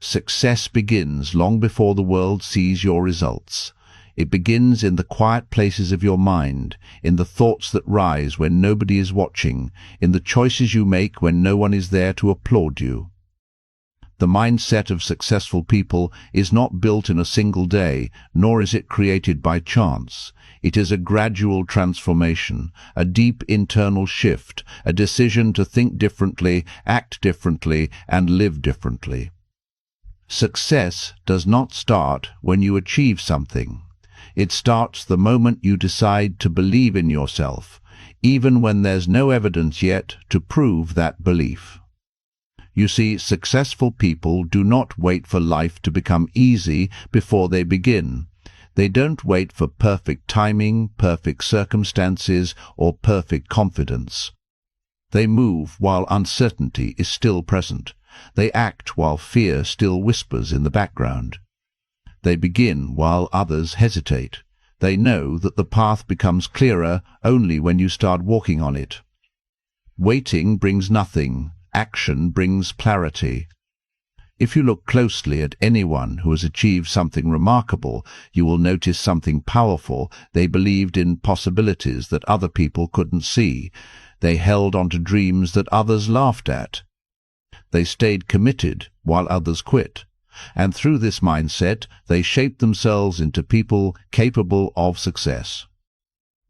Success begins long before the world sees your results. It begins in the quiet places of your mind, in the thoughts that rise when nobody is watching, in the choices you make when no one is there to applaud you. The mindset of successful people is not built in a single day, nor is it created by chance. It is a gradual transformation, a deep internal shift, a decision to think differently, act differently, and live differently. Success does not start when you achieve something. It starts the moment you decide to believe in yourself, even when there's no evidence yet to prove that belief. You see, successful people do not wait for life to become easy before they begin. They don't wait for perfect timing, perfect circumstances, or perfect confidence. They move while uncertainty is still present. They act while fear still whispers in the background. They begin while others hesitate. They know that the path becomes clearer only when you start walking on it. Waiting brings nothing. Action brings clarity. If you look closely at anyone who has achieved something remarkable, you will notice something powerful. They believed in possibilities that other people couldn't see. They held on to dreams that others laughed at. They stayed committed while others quit. And through this mindset, they shaped themselves into people capable of success.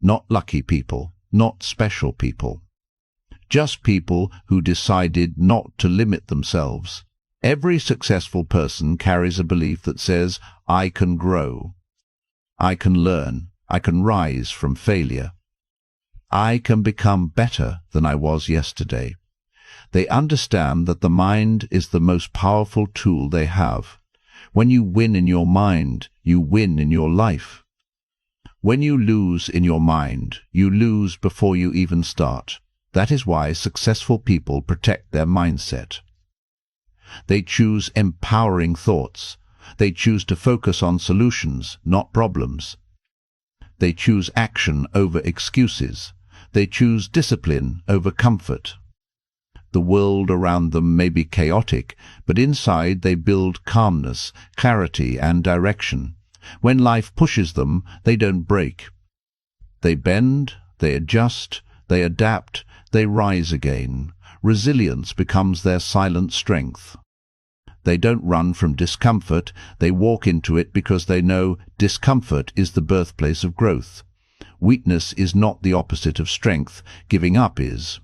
Not lucky people, not special people. Just people who decided not to limit themselves. Every successful person carries a belief that says, I can grow. I can learn. I can rise from failure. I can become better than I was yesterday. They understand that the mind is the most powerful tool they have. When you win in your mind, you win in your life. When you lose in your mind, you lose before you even start. That is why successful people protect their mindset. They choose empowering thoughts. They choose to focus on solutions, not problems. They choose action over excuses. They choose discipline over comfort. The world around them may be chaotic, but inside they build calmness, clarity, and direction. When life pushes them, they don't break. They bend, they adjust, they adapt, they rise again. Resilience becomes their silent strength. They don't run from discomfort, they walk into it because they know discomfort is the birthplace of growth. Weakness is not the opposite of strength, giving up is.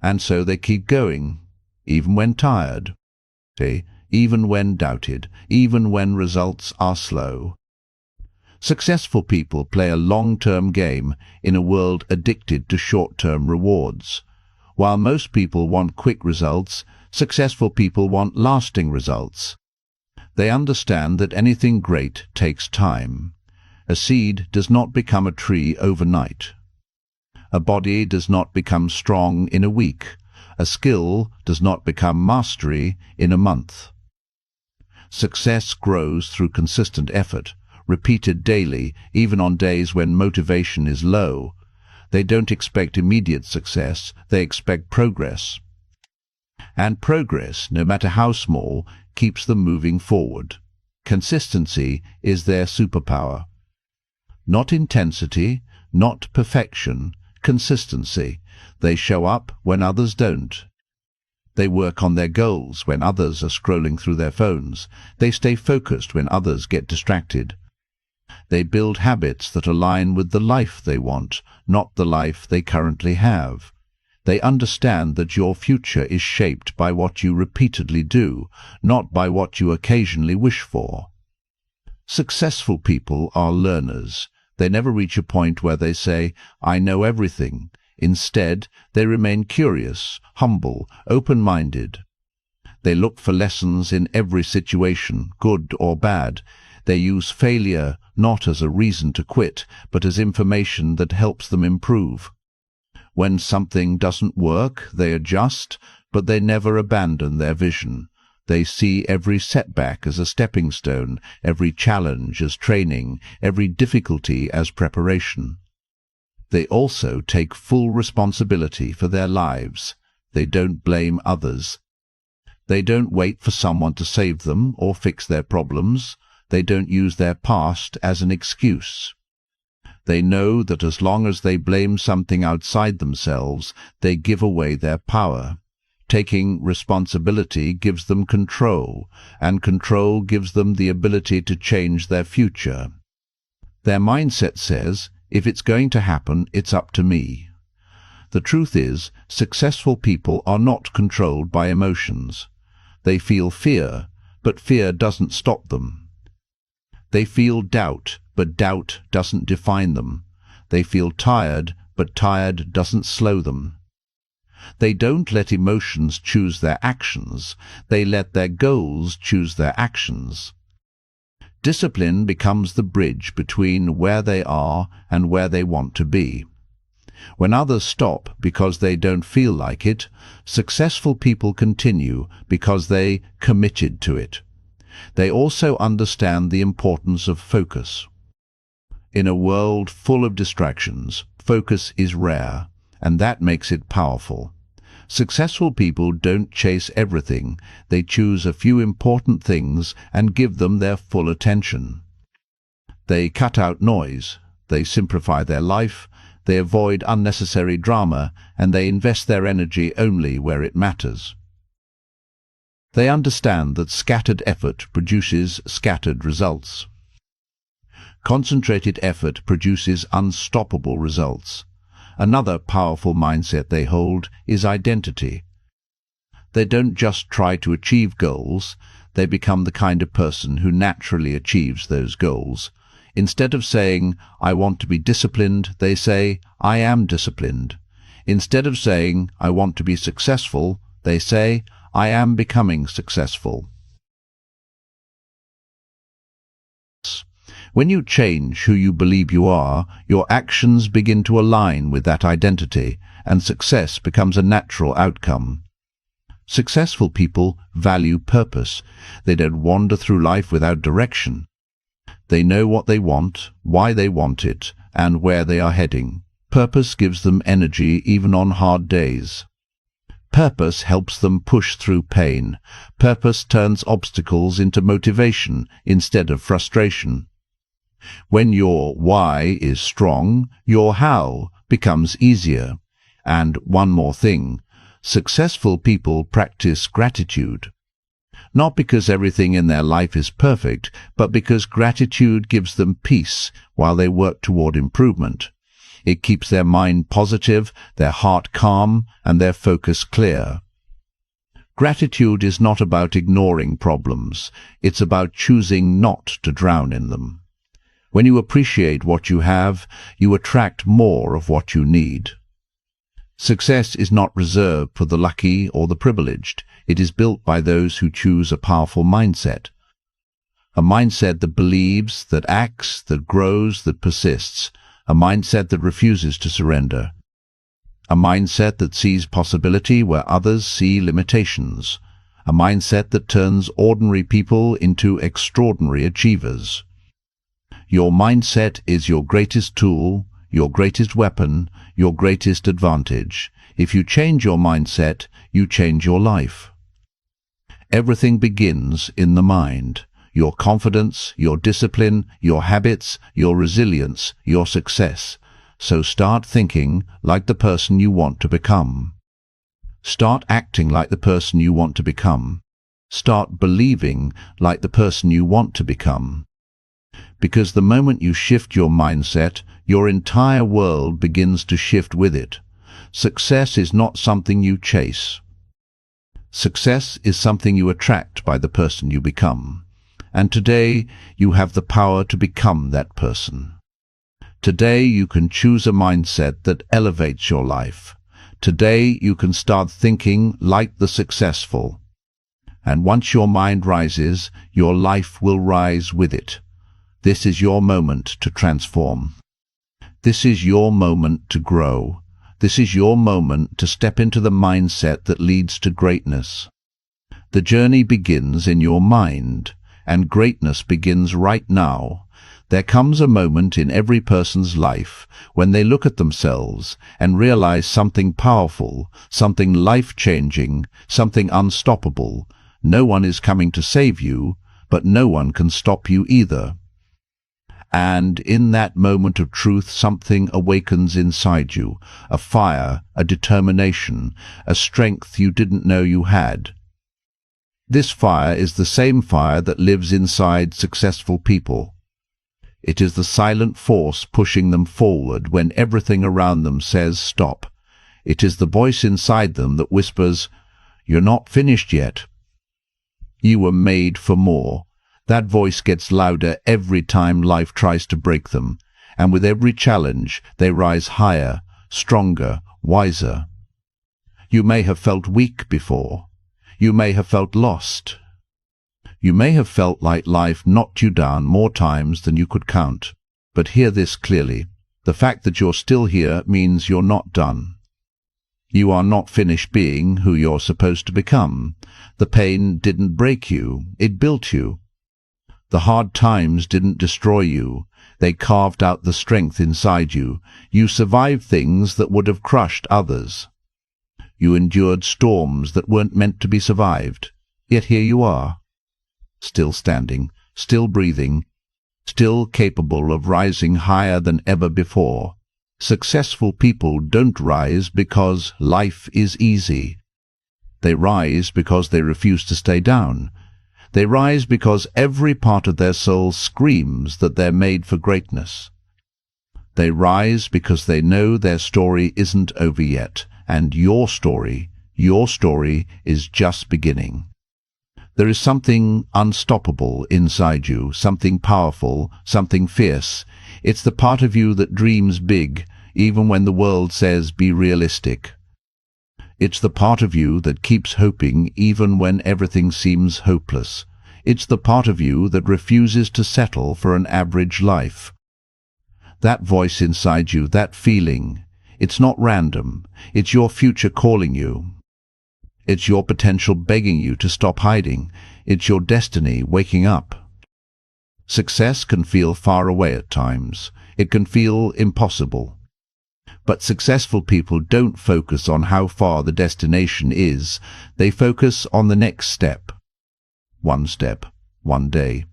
And so they keep going, even when tired, even when doubted, even when results are slow. Successful people play a long-term game in a world addicted to short-term rewards. While most people want quick results, successful people want lasting results. They understand that anything great takes time. A seed does not become a tree overnight. A body does not become strong in a week. A skill does not become mastery in a month. Success grows through consistent effort, repeated daily, even on days when motivation is low. They don't expect immediate success, they expect progress. And progress, no matter how small, keeps them moving forward. Consistency is their superpower. Not intensity, not perfection, consistency. They show up when others don't. They work on their goals when others are scrolling through their phones. They stay focused when others get distracted. They build habits that align with the life they want, not the life they currently have. They understand that your future is shaped by what you repeatedly do, not by what you occasionally wish for. Successful people are learners. They never reach a point where they say, I know everything. Instead, they remain curious, humble, open-minded. They look for lessons in every situation, good or bad. They use failure not as a reason to quit, but as information that helps them improve. When something doesn't work, they adjust, but they never abandon their vision. They see every setback as a stepping stone, every challenge as training, every difficulty as preparation. They also take full responsibility for their lives. They don't blame others. They don't wait for someone to save them or fix their problems. They don't use their past as an excuse. They know that as long as they blame something outside themselves, they give away their power. Taking responsibility gives them control, and control gives them the ability to change their future. Their mindset says, if it's going to happen, it's up to me. The truth is, successful people are not controlled by emotions. They feel fear, but fear doesn't stop them. They feel doubt, but doubt doesn't define them. They feel tired, but tired doesn't slow them. They don't let emotions choose their actions. They let their goals choose their actions. Discipline becomes the bridge between where they are and where they want to be. When others stop because they don't feel like it, successful people continue because they committed to it. They also understand the importance of focus. In a world full of distractions, focus is rare, and that makes it powerful. Successful people don't chase everything. They choose a few important things and give them their full attention. They cut out noise. They simplify their life. They avoid unnecessary drama, and they invest their energy only where it matters. They understand that scattered effort produces scattered results. Concentrated effort produces unstoppable results. Another powerful mindset they hold is identity. They don't just try to achieve goals, they become the kind of person who naturally achieves those goals. Instead of saying, I want to be disciplined, they say, I am disciplined. Instead of saying, I want to be successful, they say, I am becoming successful. When you change who you believe you are, your actions begin to align with that identity, and success becomes a natural outcome. Successful people value purpose. They don't wander through life without direction. They know what they want, why they want it, and where they are heading. Purpose gives them energy even on hard days. Purpose helps them push through pain. Purpose turns obstacles into motivation instead of frustration. When your why is strong, your how becomes easier. And one more thing, successful people practice gratitude. Not because everything in their life is perfect, but because gratitude gives them peace while they work toward improvement. It keeps their mind positive, their heart calm, and their focus clear. Gratitude is not about ignoring problems. It's about choosing not to drown in them. When you appreciate what you have, you attract more of what you need. Success is not reserved for the lucky or the privileged. It is built by those who choose a powerful mindset. A mindset that believes, that acts, that grows, that persists. A mindset that refuses to surrender. A mindset that sees possibility where others see limitations. A mindset that turns ordinary people into extraordinary achievers. Your mindset is your greatest tool, your greatest weapon, your greatest advantage. If you change your mindset, you change your life. Everything begins in the mind. Your confidence, your discipline, your habits, your resilience, your success. So start thinking like the person you want to become. Start acting like the person you want to become. Start believing like the person you want to become. Because the moment you shift your mindset, your entire world begins to shift with it. Success is not something you chase. Success is something you attract by the person you become. And today, you have the power to become that person. Today, you can choose a mindset that elevates your life. Today, you can start thinking like the successful. And once your mind rises, your life will rise with it. This is your moment to transform. This is your moment to grow. This is your moment to step into the mindset that leads to greatness. The journey begins in your mind, and greatness begins right now. There comes a moment in every person's life when they look at themselves and realize something powerful, something life-changing, something unstoppable. No one is coming to save you, but no one can stop you either. And in that moment of truth, something awakens inside you, a fire, a determination, a strength you didn't know you had. This fire is the same fire that lives inside successful people. It is the silent force pushing them forward when everything around them says stop. It is the voice inside them that whispers, "You're not finished yet. You were made for more." That voice gets louder every time life tries to break them, and with every challenge they rise higher, stronger, wiser. You may have felt weak before. You may have felt lost. You may have felt like life knocked you down more times than you could count. But hear this clearly. The fact that you're still here means you're not done. You are not finished being who you're supposed to become. The pain didn't break you, it built you. The hard times didn't destroy you, they carved out the strength inside you. You survived things that would have crushed others. You endured storms that weren't meant to be survived, yet here you are, still standing, still breathing, still capable of rising higher than ever before. Successful people don't rise because life is easy. They rise because they refuse to stay down. They rise because every part of their soul screams that they're made for greatness. They rise because they know their story isn't over yet, and your story is just beginning. There is something unstoppable inside you, something powerful, something fierce. It's the part of you that dreams big, even when the world says be realistic. It's the part of you that keeps hoping even when everything seems hopeless. It's the part of you that refuses to settle for an average life. That voice inside you, that feeling, it's not random. It's your future calling you. It's your potential begging you to stop hiding. It's your destiny waking up. Success can feel far away at times. It can feel impossible. But successful people don't focus on how far the destination is. They focus on the next step. One step, one day,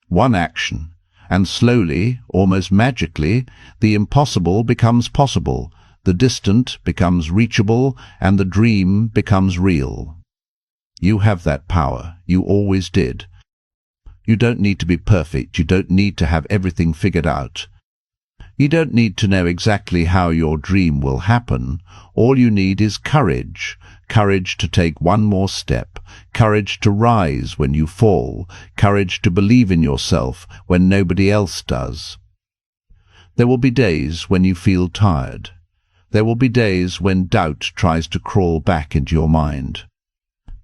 one action. And slowly, almost magically, the impossible becomes possible, the distant becomes reachable, and the dream becomes real. You have that power. You always did. You don't need to be perfect. You don't need to have everything figured out. You don't need to know exactly how your dream will happen. All you need is courage. Courage to take one more step. Courage to rise when you fall. Courage to believe in yourself when nobody else does. There will be days when you feel tired. There will be days when doubt tries to crawl back into your mind.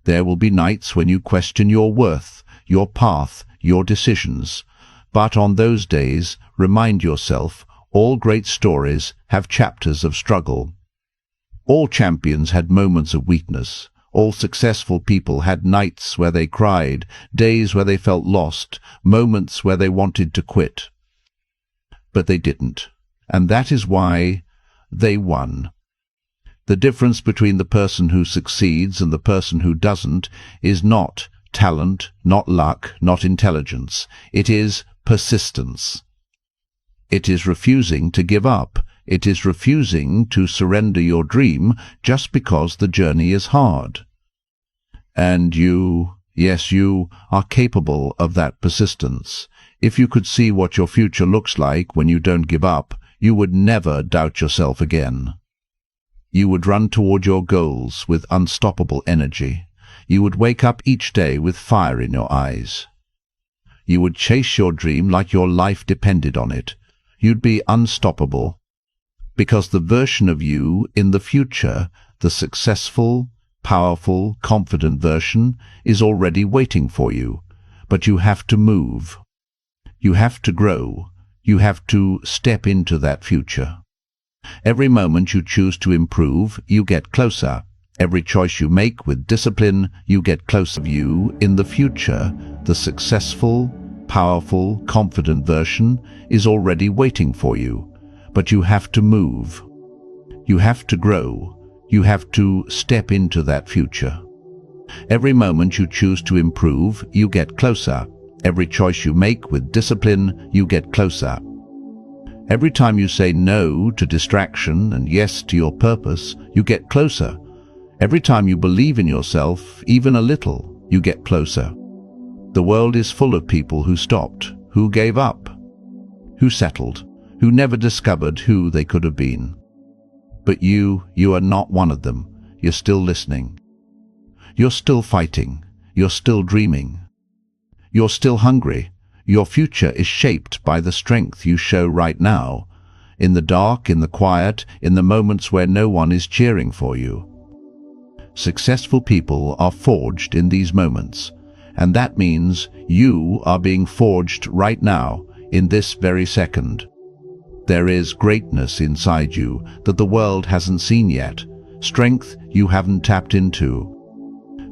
There will be nights when you question your worth, your path, your decisions. But on those days, remind yourself, all great stories have chapters of struggle. All champions had moments of weakness. All successful people had nights where they cried, days where they felt lost, moments where they wanted to quit. But they didn't, and that is why they won. The difference between the person who succeeds and the person who doesn't is not talent, not luck, not intelligence. It is persistence. It is refusing to give up. It is refusing to surrender your dream just because the journey is hard. And you, yes, you are capable of that persistence. If you could see what your future looks like when you don't give up, you would never doubt yourself again. You would run toward your goals with unstoppable energy. You would wake up each day with fire in your eyes. You would chase your dream like your life depended on it. You'd be unstoppable, because the version of you in the future, the successful, powerful, confident version, is already waiting for you. But you have to move. You have to grow. You have to step into that future. Every moment you choose to improve, you get closer. Every choice you make with discipline, you get closer to you in the future, the successful, powerful, confident version is already waiting for you, but you have to move. You have to grow. You have to step into that future. Every moment you choose to improve, you get closer. Every choice you make with discipline, you get closer. Every time you say no to distraction and yes to your purpose, you get closer. Every time you believe in yourself, even a little, you get closer. The world is full of people who stopped, who gave up, who settled, who never discovered who they could have been. But you are not one of them. You're still listening. You're still fighting. You're still dreaming. You're still hungry. Your future is shaped by the strength you show right now, in the dark, in the quiet, in the moments where no one is cheering for you. Successful people are forged in these moments, and that means you are being forged right now, in this very second. There is greatness inside you that the world hasn't seen yet, strength you haven't tapped into,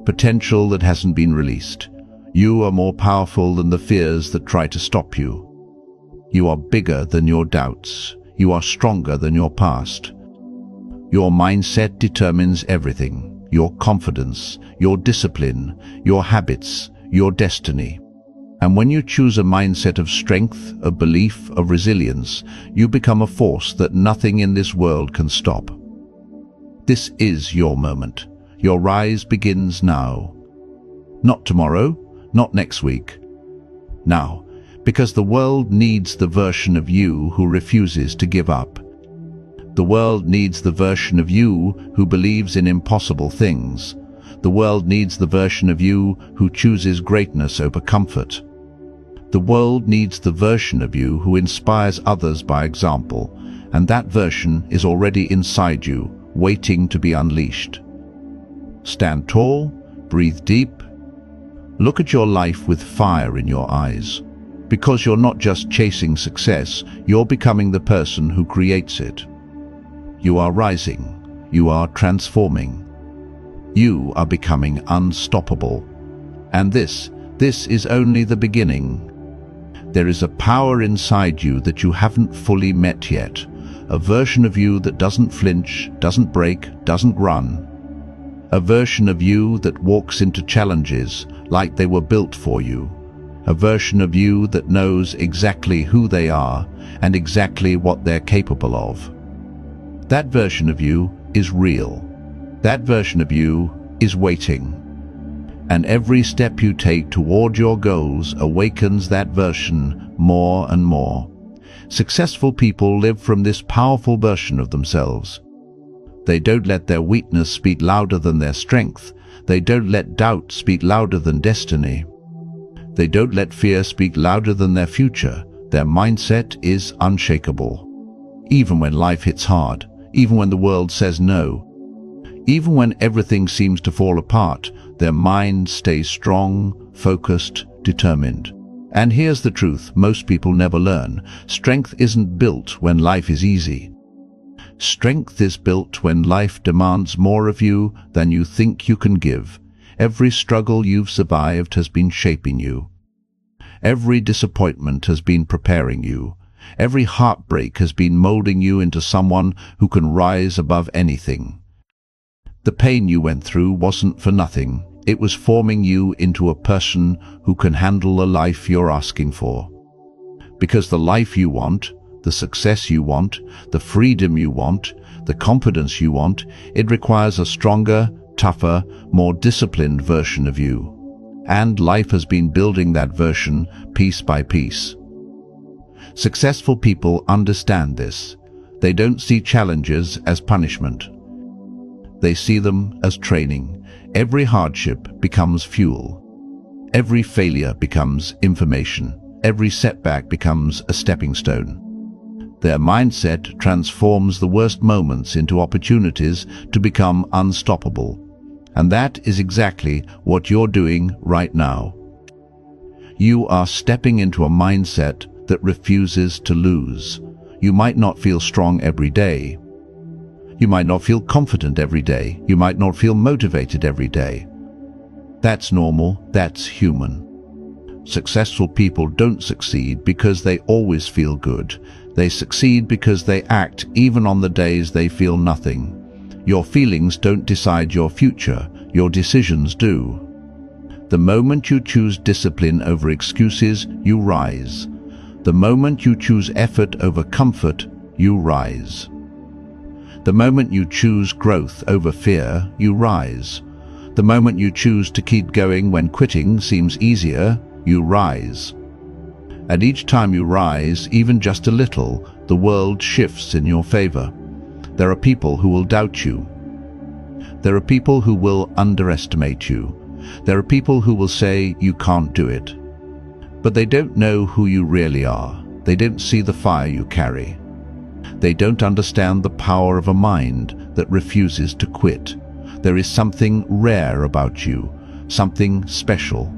potential that hasn't been released. You are more powerful than the fears that try to stop you. You are bigger than your doubts. You are stronger than your past. Your mindset determines everything: your confidence, your discipline, your habits, your destiny. And when you choose a mindset of strength, of belief, of resilience, you become a force that nothing in this world can stop. This is your moment. Your rise begins now. Not tomorrow, not next week. Now, because the world needs the version of you who refuses to give up. The world needs the version of you who believes in impossible things. The world needs the version of you who chooses greatness over comfort. The world needs the version of you who inspires others by example, and that version is already inside you, waiting to be unleashed. Stand tall, breathe deep. Look at your life with fire in your eyes. Because you're not just chasing success, you're becoming the person who creates it. You are rising. You are transforming. You are becoming unstoppable. And this is only the beginning. There is a power inside you that you haven't fully met yet, a version of you that doesn't flinch, doesn't break, doesn't run. A version of you that walks into challenges like they were built for you. A version of you that knows exactly who they are and exactly what they're capable of. That version of you is real. That version of you is waiting. And every step you take toward your goals awakens that version more and more. Successful people live from this powerful version of themselves. They don't let their weakness speak louder than their strength. They don't let doubt speak louder than destiny. They don't let fear speak louder than their future. Their mindset is unshakable. Even when life hits hard, even when the world says no, even when everything seems to fall apart, their mind stays strong, focused, determined. And here's the truth most people never learn. Strength isn't built when life is easy. Strength is built when life demands more of you than you think you can give. Every struggle you've survived has been shaping you. Every disappointment has been preparing you. Every heartbreak has been molding you into someone who can rise above anything. The pain you went through wasn't for nothing. It was forming you into a person who can handle the life you're asking for. Because the life you want, the success you want, the freedom you want, the confidence you want, it requires a stronger, tougher, more disciplined version of you. And life has been building that version piece by piece. Successful people understand this. They don't see challenges as punishment. They see them as training. Every hardship becomes fuel. Every failure becomes information. Every setback becomes a stepping stone. Their mindset transforms the worst moments into opportunities to become unstoppable. And that is exactly what you're doing right now. You are stepping into a mindset that refuses to lose. You might not feel strong every day. You might not feel confident every day. You might not feel motivated every day. That's normal. That's human. Successful people don't succeed because they always feel good. They succeed because they act even on the days they feel nothing. Your feelings don't decide your future, your decisions do. The moment you choose discipline over excuses, you rise. The moment you choose effort over comfort, you rise. The moment you choose growth over fear, you rise. The moment you choose to keep going when quitting seems easier, you rise. And each time you rise, even just a little, the world shifts in your favor. There are people who will doubt you. There are people who will underestimate you. There are people who will say you can't do it. But they don't know who you really are. They don't see the fire you carry. They don't understand the power of a mind that refuses to quit. There is something rare about you, something special.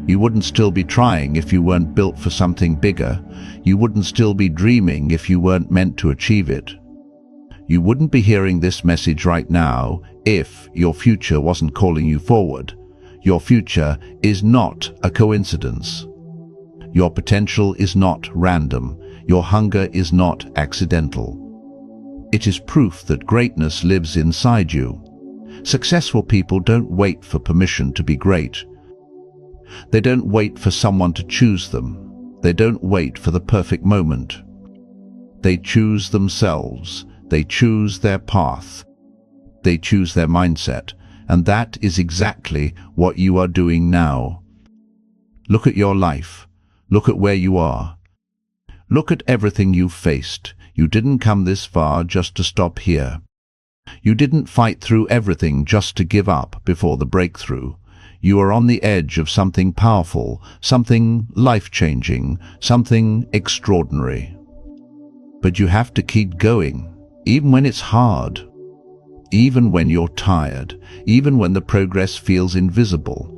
You wouldn't still be trying if you weren't built for something bigger. You wouldn't still be dreaming if you weren't meant to achieve it. You wouldn't be hearing this message right now if your future wasn't calling you forward. Your future is not a coincidence. Your potential is not random. Your hunger is not accidental. It is proof that greatness lives inside you. Successful people don't wait for permission to be great. They don't wait for someone to choose them. They don't wait for the perfect moment. They choose themselves. They choose their path. They choose their mindset. And that is exactly what you are doing now. Look at your life. Look at where you are. Look at everything you've faced. You didn't come this far just to stop here. You didn't fight through everything just to give up before the breakthrough. You are on the edge of something powerful, something life-changing, something extraordinary. But you have to keep going, even when it's hard, even when you're tired, even when the progress feels invisible.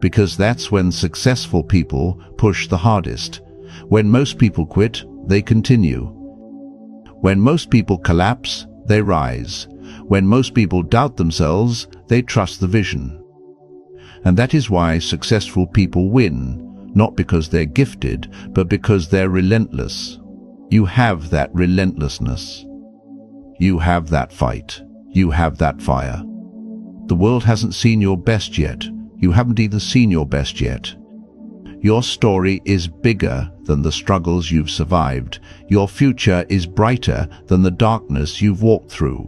Because that's when successful people push the hardest. When most people quit, they continue. When most people collapse, they rise. When most people doubt themselves, they trust the vision. And that is why successful people win, not because they're gifted, but because they're relentless. You have that relentlessness. You have that fight. You have that fire. The world hasn't seen your best yet. You haven't even seen your best yet. Your story is bigger than the struggles you've survived. Your future is brighter than the darkness you've walked through.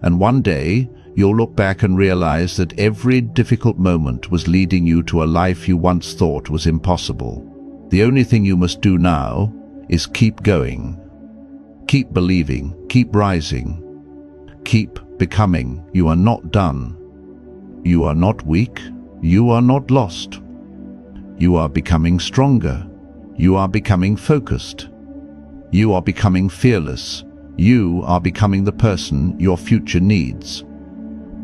And one day, you'll look back and realize that every difficult moment was leading you to a life you once thought was impossible. The only thing you must do now is keep going. Keep believing, keep rising, keep becoming. You are not done. You are not weak. You are not lost. You are becoming stronger. You are becoming focused. You are becoming fearless. You are becoming the person your future needs.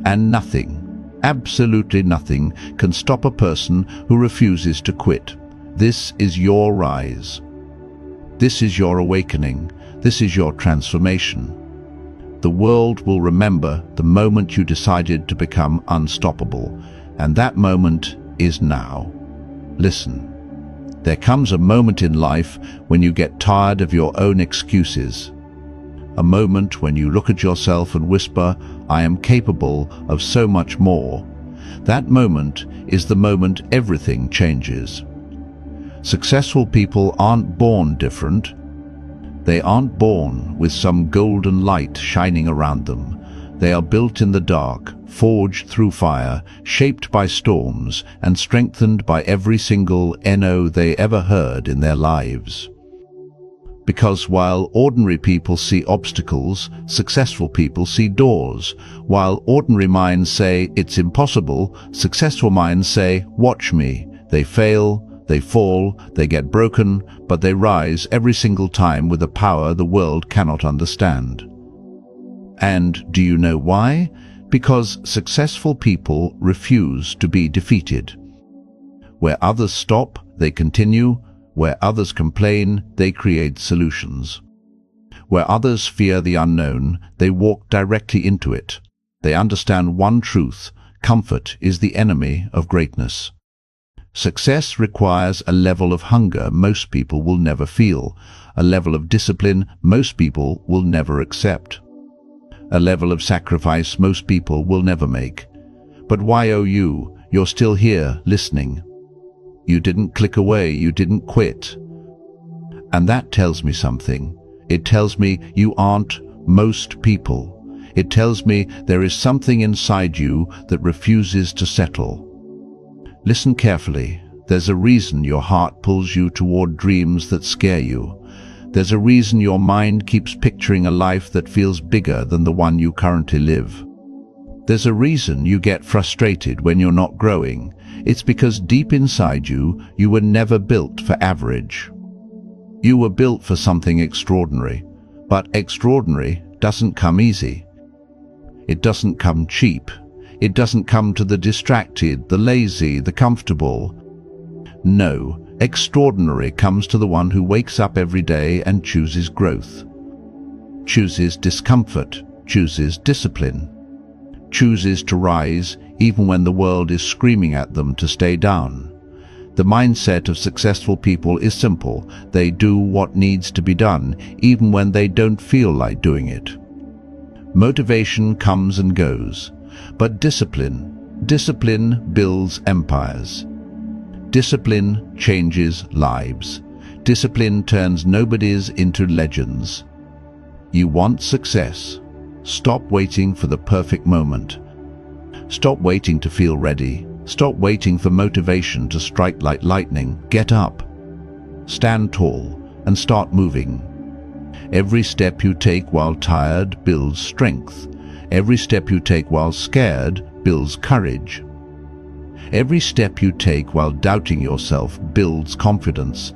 And nothing, absolutely nothing, can stop a person who refuses to quit. This is your rise. This is your awakening. This is your transformation. The world will remember the moment you decided to become unstoppable, and that moment is now. Listen. There comes a moment in life when you get tired of your own excuses. A moment when you look at yourself and whisper, "I am capable of so much more." That moment is the moment everything changes. Successful people aren't born different. They aren't born with some golden light shining around them. They are built in the dark, forged through fire, shaped by storms, and strengthened by every single no they ever heard in their lives. Because while ordinary people see obstacles, successful people see doors. While ordinary minds say, "It's impossible," successful minds say, "Watch me." They fail, they fall, they get broken, but they rise every single time with a power the world cannot understand. And do you know why? Because successful people refuse to be defeated. Where others stop, they continue. Where others complain, they create solutions. Where others fear the unknown, they walk directly into it. They understand one truth: comfort is the enemy of greatness. Success requires a level of hunger most people will never feel, a level of discipline most people will never accept, a level of sacrifice most people will never make. But why oh you? You're still here, listening. You didn't click away, you didn't quit. And that tells me something. It tells me you aren't most people. It tells me there is something inside you that refuses to settle. Listen carefully. There's a reason your heart pulls you toward dreams that scare you. There's a reason your mind keeps picturing a life that feels bigger than the one you currently live. There's a reason you get frustrated when you're not growing. It's because deep inside you, you were never built for average. You were built for something extraordinary. But extraordinary doesn't come easy. It doesn't come cheap. It doesn't come to the distracted, the lazy, the comfortable. No, extraordinary comes to the one who wakes up every day and chooses growth, chooses discomfort, chooses discipline, chooses to rise even when the world is screaming at them to stay down. The mindset of successful people is simple. They do what needs to be done, even when they don't feel like doing it. Motivation comes and goes, but discipline builds empires. Discipline changes lives. Discipline turns nobodies into legends. You want success? Stop waiting for the perfect moment. Stop waiting to feel ready. Stop waiting for motivation to strike like lightning. Get up, stand tall, and start moving. Every step you take while tired builds strength. Every step you take while scared builds courage. Every step you take while doubting yourself builds confidence.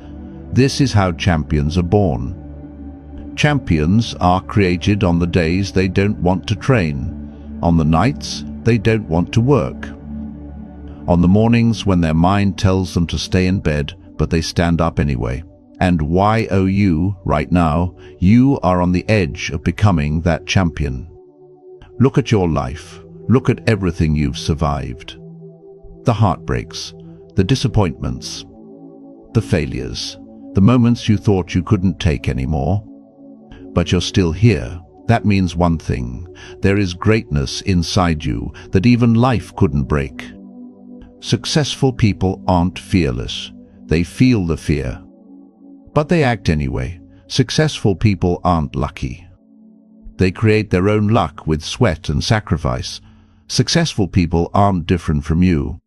This is how champions are born. Champions are created on the days they don't want to train, on the nights they don't want to work, on the mornings when their mind tells them to stay in bed, but they stand up anyway. And why oh you, right now, you are on the edge of becoming that champion. Look at your life. Look at everything you've survived. The heartbreaks, the disappointments, the failures, the moments you thought you couldn't take anymore. But you're still here. That means one thing. There is greatness inside you that even life couldn't break. Successful people aren't fearless. They feel the fear, but they act anyway. Successful people aren't lucky. They create their own luck with sweat and sacrifice. Successful people aren't different from you.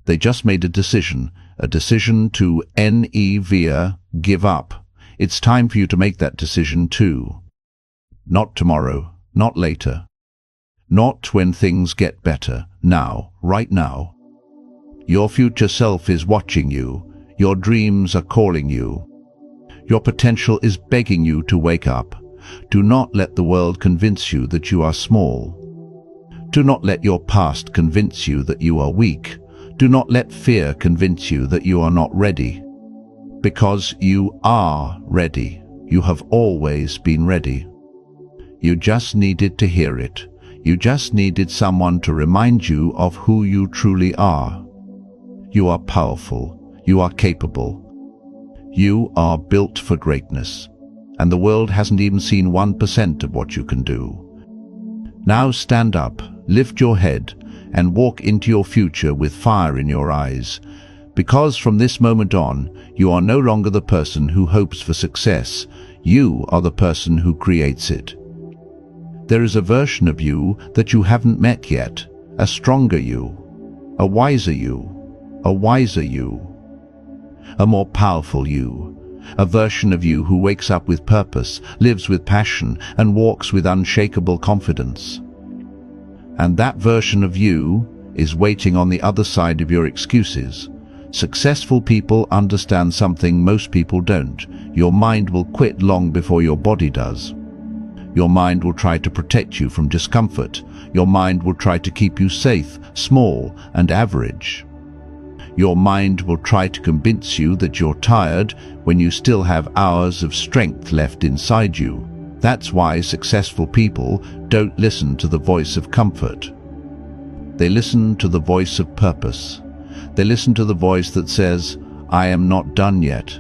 They just made a decision to give up. It's time for you to make that decision too. Not tomorrow, not later, not when things get better. Now, right now. Your future self is watching you. Your dreams are calling you. Your potential is begging you to wake up. Do not let the world convince you that you are small. Do not let your past convince you that you are weak. Do not let fear convince you that you are not ready. Because you are ready. You have always been ready. You just needed to hear it. You just needed someone to remind you of who you truly are. You are powerful. You are capable. You are built for greatness. And the world hasn't even seen 1% of what you can do. Now stand up, lift your head, and walk into your future with fire in your eyes. Because from this moment on, you are no longer the person who hopes for success. You are the person who creates it. There is a version of you that you haven't met yet, a stronger you, a wiser you, a more powerful you, a version of you who wakes up with purpose, lives with passion, and walks with unshakable confidence. And that version of you is waiting on the other side of your excuses. Successful people understand something most people don't. Your mind will quit long before your body does. Your mind will try to protect you from discomfort. Your mind will try to keep you safe, small, and average. Your mind will try to convince you that you're tired when you still have hours of strength left inside you. That's why successful people don't listen to the voice of comfort. They listen to the voice of purpose. They listen to the voice that says, "I am not done yet."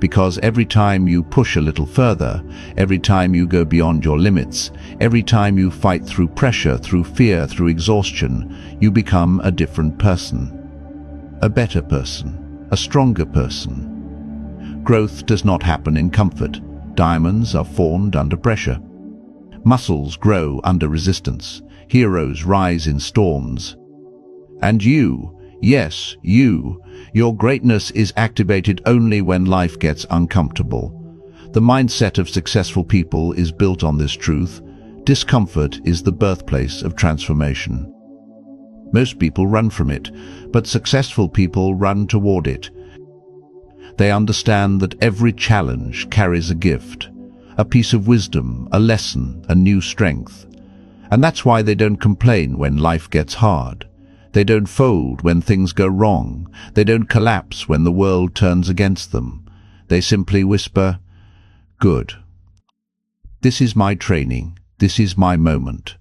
Because every time you push a little further, every time you go beyond your limits, every time you fight through pressure, through fear, through exhaustion, you become a different person. A better person, a stronger person. Growth does not happen in comfort. Diamonds are formed under pressure. Muscles grow under resistance. Heroes rise in storms. And you, yes, you, your greatness is activated only when life gets uncomfortable. The mindset of successful people is built on this truth. Discomfort is the birthplace of transformation. Most people run from it, but successful people run toward it. They understand that every challenge carries a gift, a piece of wisdom, a lesson, a new strength. And that's why they don't complain when life gets hard. They don't fold when things go wrong. They don't collapse when the world turns against them. They simply whisper, "Good. This is my training. This is my moment.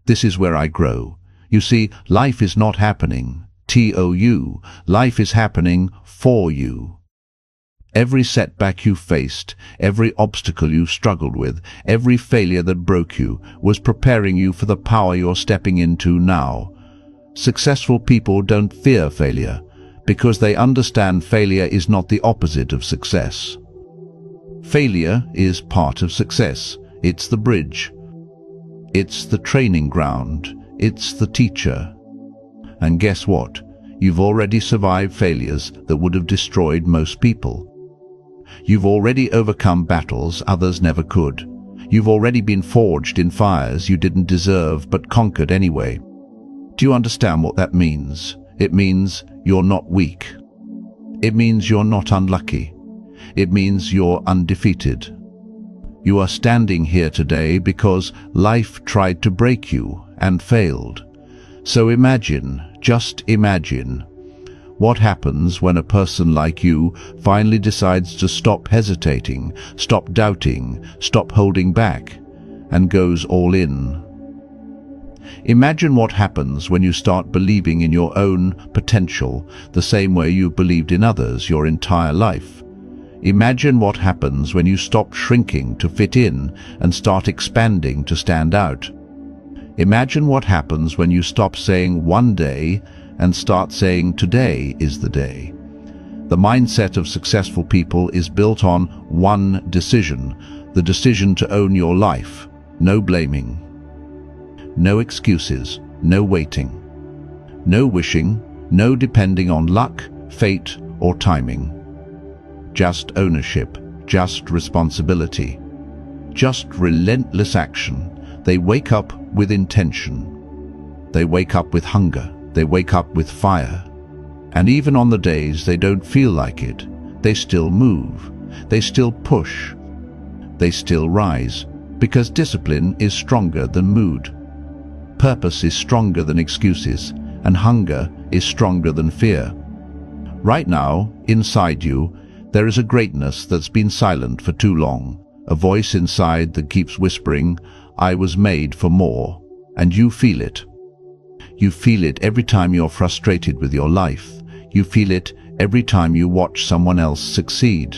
This is where I grow." You see, life is not happening to you. Life is happening for you. Every setback you faced, every obstacle you struggled with, every failure that broke you, was preparing you for the power you're stepping into now. Successful people don't fear failure, because they understand failure is not the opposite of success. Failure is part of success. It's the bridge. It's the training ground. It's the teacher. And guess what? You've already survived failures that would have destroyed most people. You've already overcome battles others never could. You've already been forged in fires you didn't deserve but conquered anyway. Do you understand what that means? It means you're not weak. It means you're not unlucky. It means you're undefeated. You are standing here today because life tried to break you and failed. So imagine, just imagine, what happens when a person like you finally decides to stop hesitating, stop doubting, stop holding back, and goes all in. Imagine what happens when you start believing in your own potential the same way you've believed in others your entire life. Imagine what happens when you stop shrinking to fit in and start expanding to stand out. Imagine what happens when you stop saying one day and start saying today is the day. The mindset of successful people is built on one decision, the decision to own your life. No blaming. No excuses, no waiting. No wishing, no depending on luck, fate, or timing. Just ownership, just responsibility. Just relentless action. They wake up with intention. They wake up with hunger. They wake up with fire. And even on the days they don't feel like it, they still move. They still push. They still rise, because discipline is stronger than mood. Purpose is stronger than excuses, and hunger is stronger than fear. Right now, inside you, there is a greatness that's been silent for too long, a voice inside that keeps whispering, "I was made for more," and you feel it. You feel it every time you're frustrated with your life. You feel it every time you watch someone else succeed.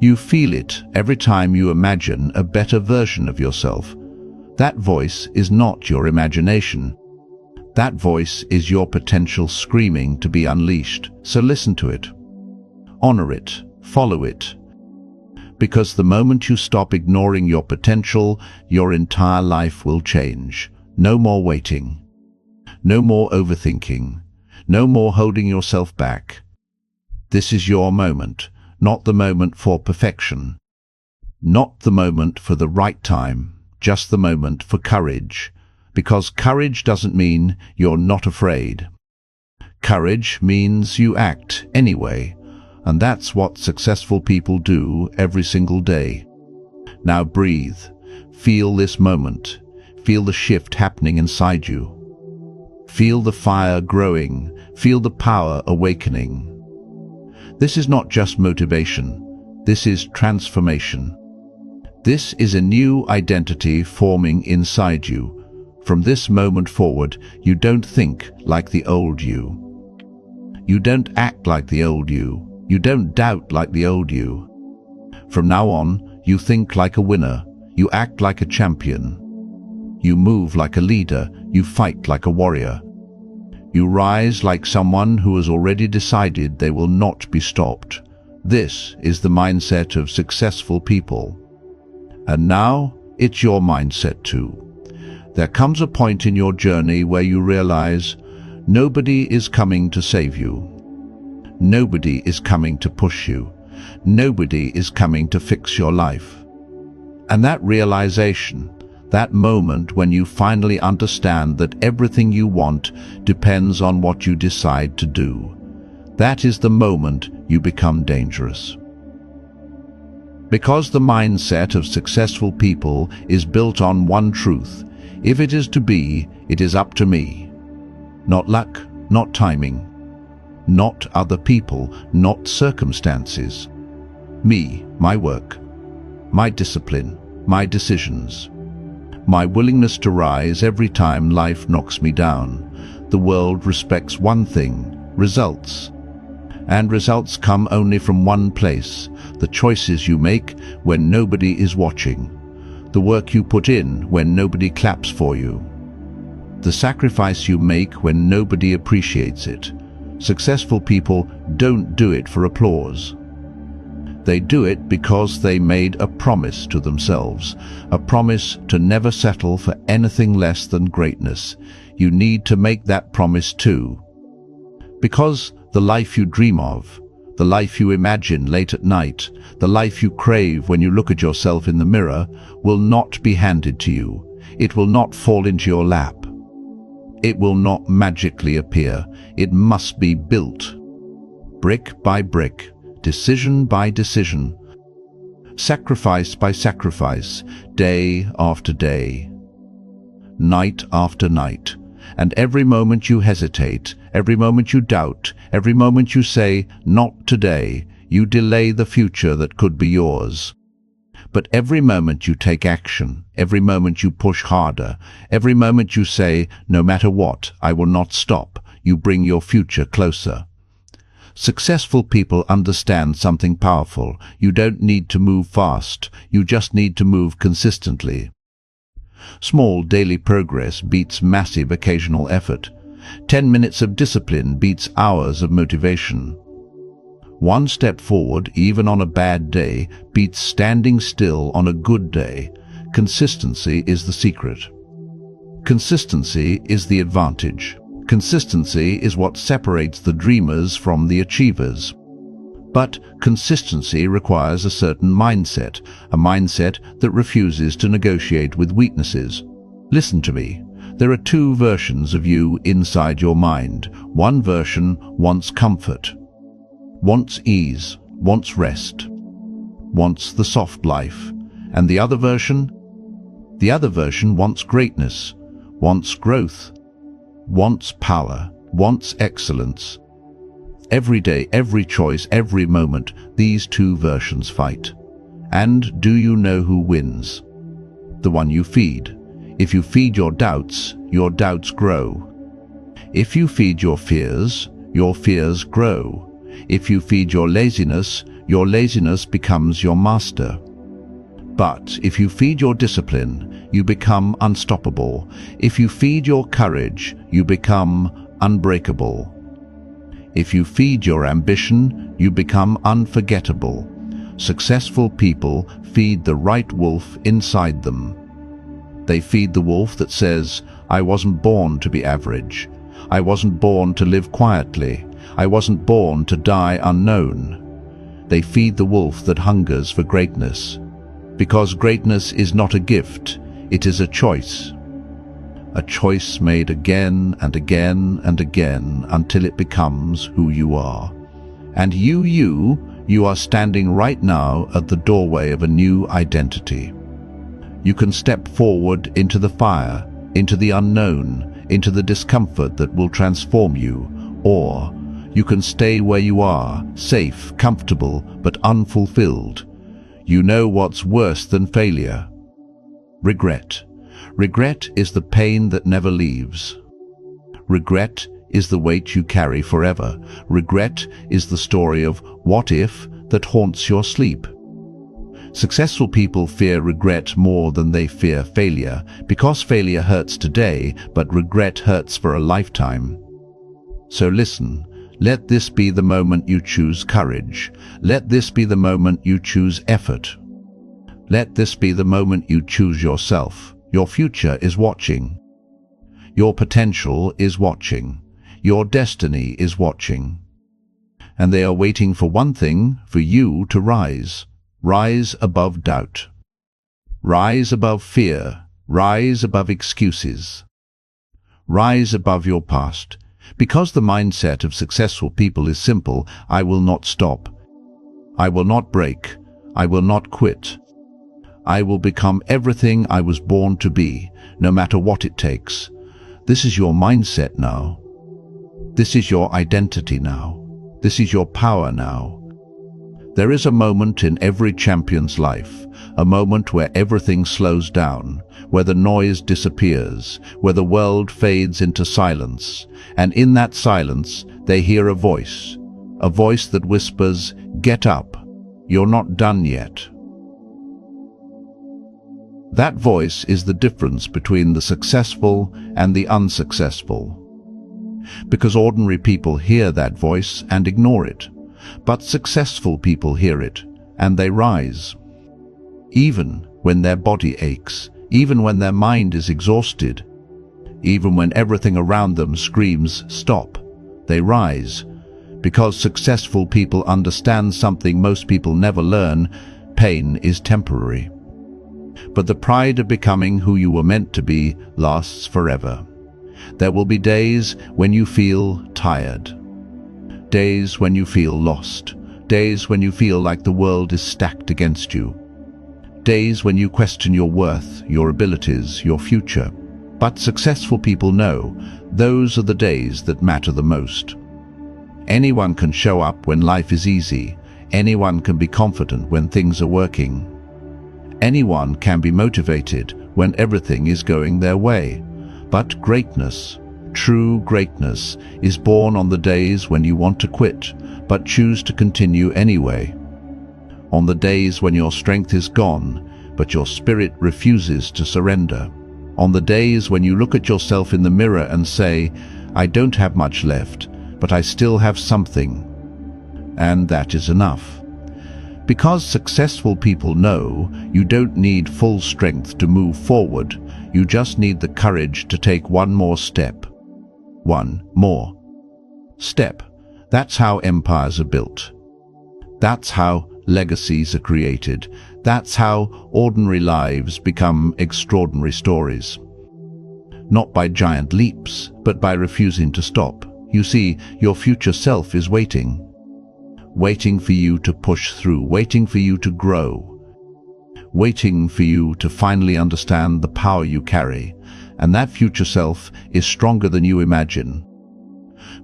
You feel it every time you imagine a better version of yourself. That voice is not your imagination. That voice is your potential screaming to be unleashed. So listen to it. Honor it. Follow it. Because the moment you stop ignoring your potential, your entire life will change. No more waiting. No more overthinking. No more holding yourself back. This is your moment, not the moment for perfection. Not the moment for the right time, just the moment for courage. Because courage doesn't mean you're not afraid. Courage means you act anyway, and that's what successful people do every single day. Now breathe. Feel this moment. Feel the shift happening inside you. Feel the fire growing. Feel the power awakening. This is not just motivation. This is transformation. This is a new identity forming inside you. From this moment forward, you don't think like the old you. You don't act like the old you. You don't doubt like the old you. From now on, you think like a winner. You act like a champion. You move like a leader. You fight like a warrior. You rise like someone who has already decided they will not be stopped. This is the mindset of successful people. And now, it's your mindset too. There comes a point in your journey where you realize nobody is coming to save you. Nobody is coming to push you. Nobody is coming to fix your life. And that realization, that moment when you finally understand that everything you want depends on what you decide to do, that is the moment you become dangerous. Because the mindset of successful people is built on one truth: if it is to be, it is up to me. Not luck, not timing, not other people, not circumstances. Me, my work, my discipline, my decisions, my willingness to rise every time life knocks me down. The world respects one thing: results. And results come only from one place: the choices you make when nobody is watching, the work you put in when nobody claps for you, the sacrifice you make when nobody appreciates it. Successful people don't do it for applause. They do it because they made a promise to themselves, a promise to never settle for anything less than greatness. You need to make that promise too. Because the life you dream of, the life you imagine late at night, the life you crave when you look at yourself in the mirror, will not be handed to you. It will not fall into your lap. It will not magically appear. It must be built, brick by brick, decision by decision, sacrifice by sacrifice, day after day, night after night. And every moment you hesitate, every moment you doubt, every moment you say, "Not today," you delay the future that could be yours. But every moment you take action, every moment you push harder, every moment you say, "No matter what, I will not stop," you bring your future closer. Successful people understand something powerful. You don't need to move fast, you just need to move consistently. Small daily progress beats massive occasional effort. 10 minutes of discipline beats hours of motivation. One step forward, even on a bad day, beats standing still on a good day. Consistency is the secret. Consistency is the advantage. Consistency is what separates the dreamers from the achievers. But consistency requires a certain mindset, a mindset that refuses to negotiate with weaknesses. Listen to me. There are two versions of you inside your mind. One version wants comfort, wants ease, wants rest, wants the soft life. And the other version wants greatness, wants growth, wants power, wants excellence. Every day, every choice, every moment, these two versions fight. And do you know who wins? The one you feed. If you feed your doubts grow. If you feed your fears grow. If you feed your laziness becomes your master. But if you feed your discipline, you become unstoppable. If you feed your courage, you become unbreakable. If you feed your ambition, you become unforgettable. Successful people feed the right wolf inside them. They feed the wolf that says, "I wasn't born to be average. I wasn't born to live quietly. I wasn't born to die unknown." They feed the wolf that hungers for greatness. Because greatness is not a gift, it is a choice. A choice made again and again and again until it becomes who you are. And you are standing right now at the doorway of a new identity. You can step forward into the fire, into the unknown, into the discomfort that will transform you, or you can stay where you are, safe, comfortable, but unfulfilled. You know what's worse than failure? Regret. Regret is the pain that never leaves. Regret is the weight you carry forever. Regret is the story of what if that haunts your sleep. Successful people fear regret more than they fear failure, because failure hurts today, but regret hurts for a lifetime. So listen, let this be the moment you choose courage. Let this be the moment you choose effort. Let this be the moment you choose yourself. Your future is watching. Your potential is watching. Your destiny is watching. And they are waiting for one thing, for you to rise. Rise above doubt. Rise above fear. Rise above excuses. Rise above your past. Because the mindset of successful people is simple: I will not stop. I will not break. I will not quit. I will become everything I was born to be, no matter what it takes. This is your mindset now. This is your identity now. This is your power now. There is a moment in every champion's life, a moment where everything slows down, where the noise disappears, where the world fades into silence, and in that silence they hear a voice that whispers, "Get up, you're not done yet." That voice is the difference between the successful and the unsuccessful. Because ordinary people hear that voice and ignore it, but successful people hear it and they rise. Even when their body aches, even when their mind is exhausted, even when everything around them screams, "Stop," they rise. Because successful people understand something most people never learn: pain is temporary. But the pride of becoming who you were meant to be lasts forever. There will be days when you feel tired. Days when you feel lost. Days when you feel like the world is stacked against you. Days when you question your worth, your abilities, your future. But successful people know those are the days that matter the most. Anyone can show up when life is easy. Anyone can be confident when things are working. Anyone can be motivated when everything is going their way. But greatness, true greatness, is born on the days when you want to quit, but choose to continue anyway. On the days when your strength is gone, but your spirit refuses to surrender. On the days when you look at yourself in the mirror and say, "I don't have much left, but I still have something." And that is enough. Because successful people know you don't need full strength to move forward, you just need the courage to take one more step. One more step. That's how empires are built. That's how legacies are created. That's how ordinary lives become extraordinary stories. Not by giant leaps, but by refusing to stop. You see, your future self is waiting. Waiting for you to push through, waiting for you to grow, waiting for you to finally understand the power you carry. And that future self is stronger than you imagine,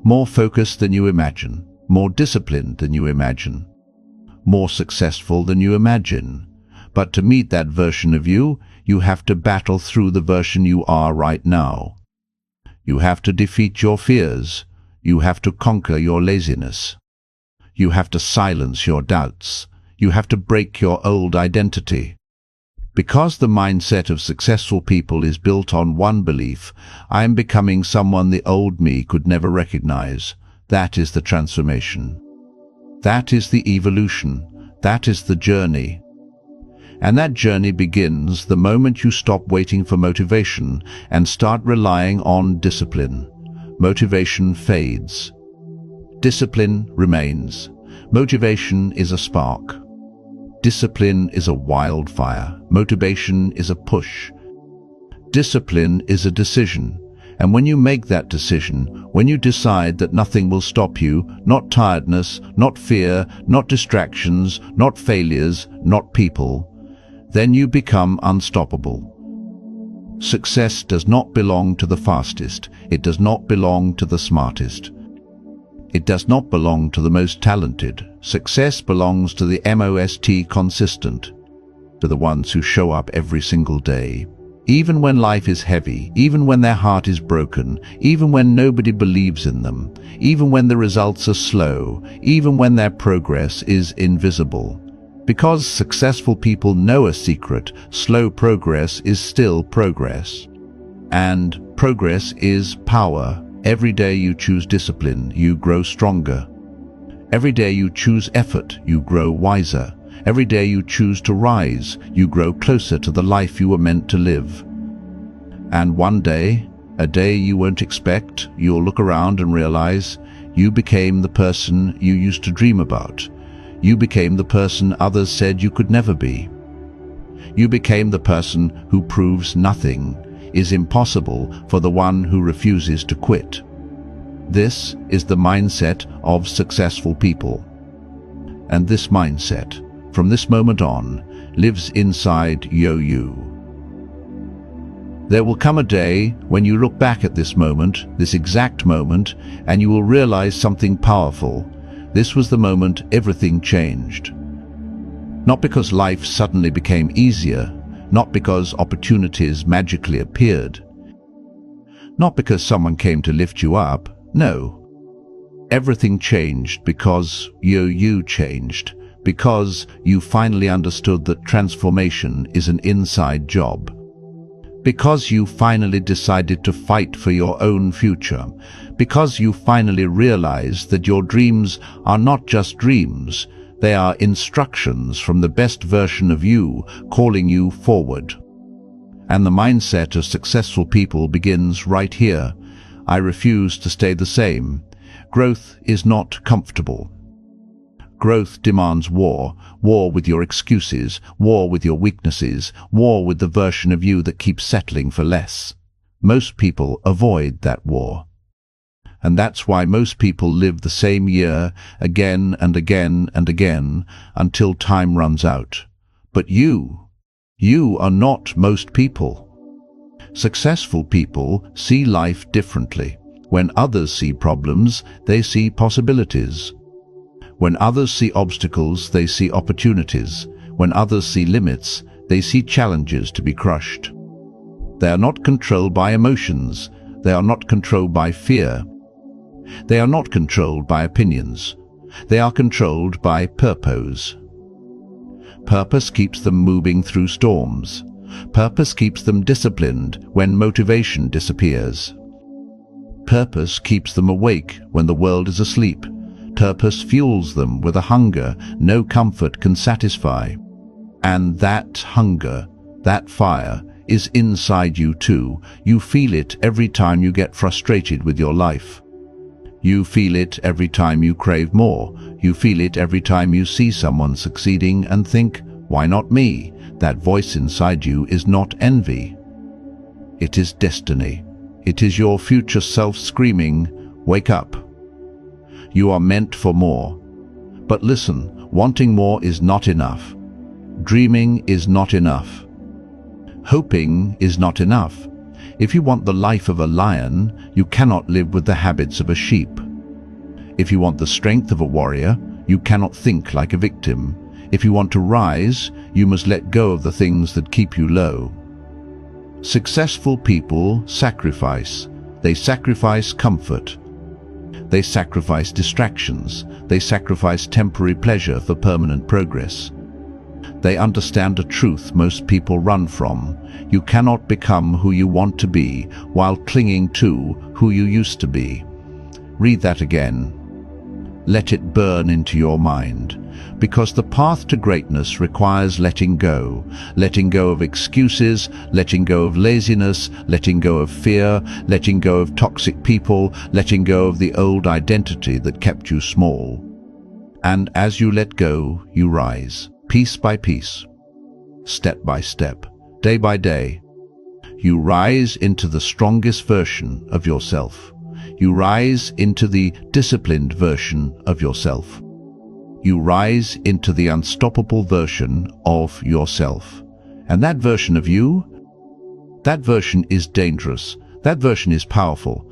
more focused than you imagine, more disciplined than you imagine, more successful than you imagine. But to meet that version of you, you have to battle through the version you are right now. You have to defeat your fears. You have to conquer your laziness. You have to silence your doubts. You have to break your old identity. Because the mindset of successful people is built on one belief: I am becoming someone the old me could never recognize. That is the transformation. That is the evolution. That is the journey. And that journey begins the moment you stop waiting for motivation and start relying on discipline. Motivation fades. Discipline remains. Motivation is a spark. Discipline is a wildfire. Motivation is a push. Discipline is a decision. And when you make that decision, when you decide that nothing will stop you, not tiredness, not fear, not distractions, not failures, not people, then you become unstoppable. Success does not belong to the fastest. It does not belong to the smartest. It does not belong to the most talented. Success belongs to the most consistent, to the ones who show up every single day, Even when life is heavy, even when their heart is broken, even when nobody believes in them, even when the results are slow, even when their progress is invisible. Because successful people know a secret: slow progress is still progress. And progress is power. Every day you choose discipline, you grow stronger. Every day you choose effort, you grow wiser. Every day you choose to rise, you grow closer to the life you were meant to live. And one day, a day you won't expect, you'll look around and realize you became the person you used to dream about. You became the person others said you could never be. You became the person who proves nothing is impossible for the one who refuses to quit. This is the mindset of successful people. And this mindset, from this moment on, lives inside you. There will come a day when you look back at this moment, this exact moment, and you will realize something powerful. This was the moment everything changed. Not because life suddenly became easier, not because opportunities magically appeared, not because someone came to lift you up. No. Everything changed because you changed, because you finally understood that transformation is an inside job. Because you finally decided to fight for your own future. Because you finally realized that your dreams are not just dreams, they are instructions from the best version of you calling you forward. And the mindset of successful people begins right here. I refuse to stay the same. Growth is not comfortable. Growth demands war. War with your excuses, war with your weaknesses, war with the version of you that keeps settling for less. Most people avoid that war. And that's why most people live the same year again and again and again until time runs out. But you are not most people. Successful people see life differently. When others see problems, they see possibilities. When others see obstacles, they see opportunities. When others see limits, they see challenges to be crushed. They are not controlled by emotions. They are not controlled by fear. They are not controlled by opinions. They are controlled by purpose. Purpose keeps them moving through storms. Purpose keeps them disciplined when motivation disappears. Purpose keeps them awake when the world is asleep. Purpose fuels them with a hunger no comfort can satisfy. And that hunger, that fire, is inside you too. You feel it every time you get frustrated with your life. You feel it every time you crave more. You feel it every time you see someone succeeding and think, why not me? That voice inside you is not envy. It is destiny. It is your future self screaming, wake up. You are meant for more. But listen, wanting more is not enough. Dreaming is not enough. Hoping is not enough. If you want the life of a lion, you cannot live with the habits of a sheep. If you want the strength of a warrior, you cannot think like a victim. If you want to rise, you must let go of the things that keep you low. Successful people sacrifice. They sacrifice comfort. They sacrifice distractions. They sacrifice temporary pleasure for permanent progress. They understand a truth most people run from. You cannot become who you want to be while clinging to who you used to be. Read that again. Let it burn into your mind. Because the path to greatness requires letting go of excuses, letting go of laziness, letting go of fear, letting go of toxic people, letting go of the old identity that kept you small. And as you let go, you rise, piece by piece, step by step, day by day. You rise into the strongest version of yourself. You rise into the disciplined version of yourself. You rise into the unstoppable version of yourself. And that version of you, that version is dangerous. That version is powerful.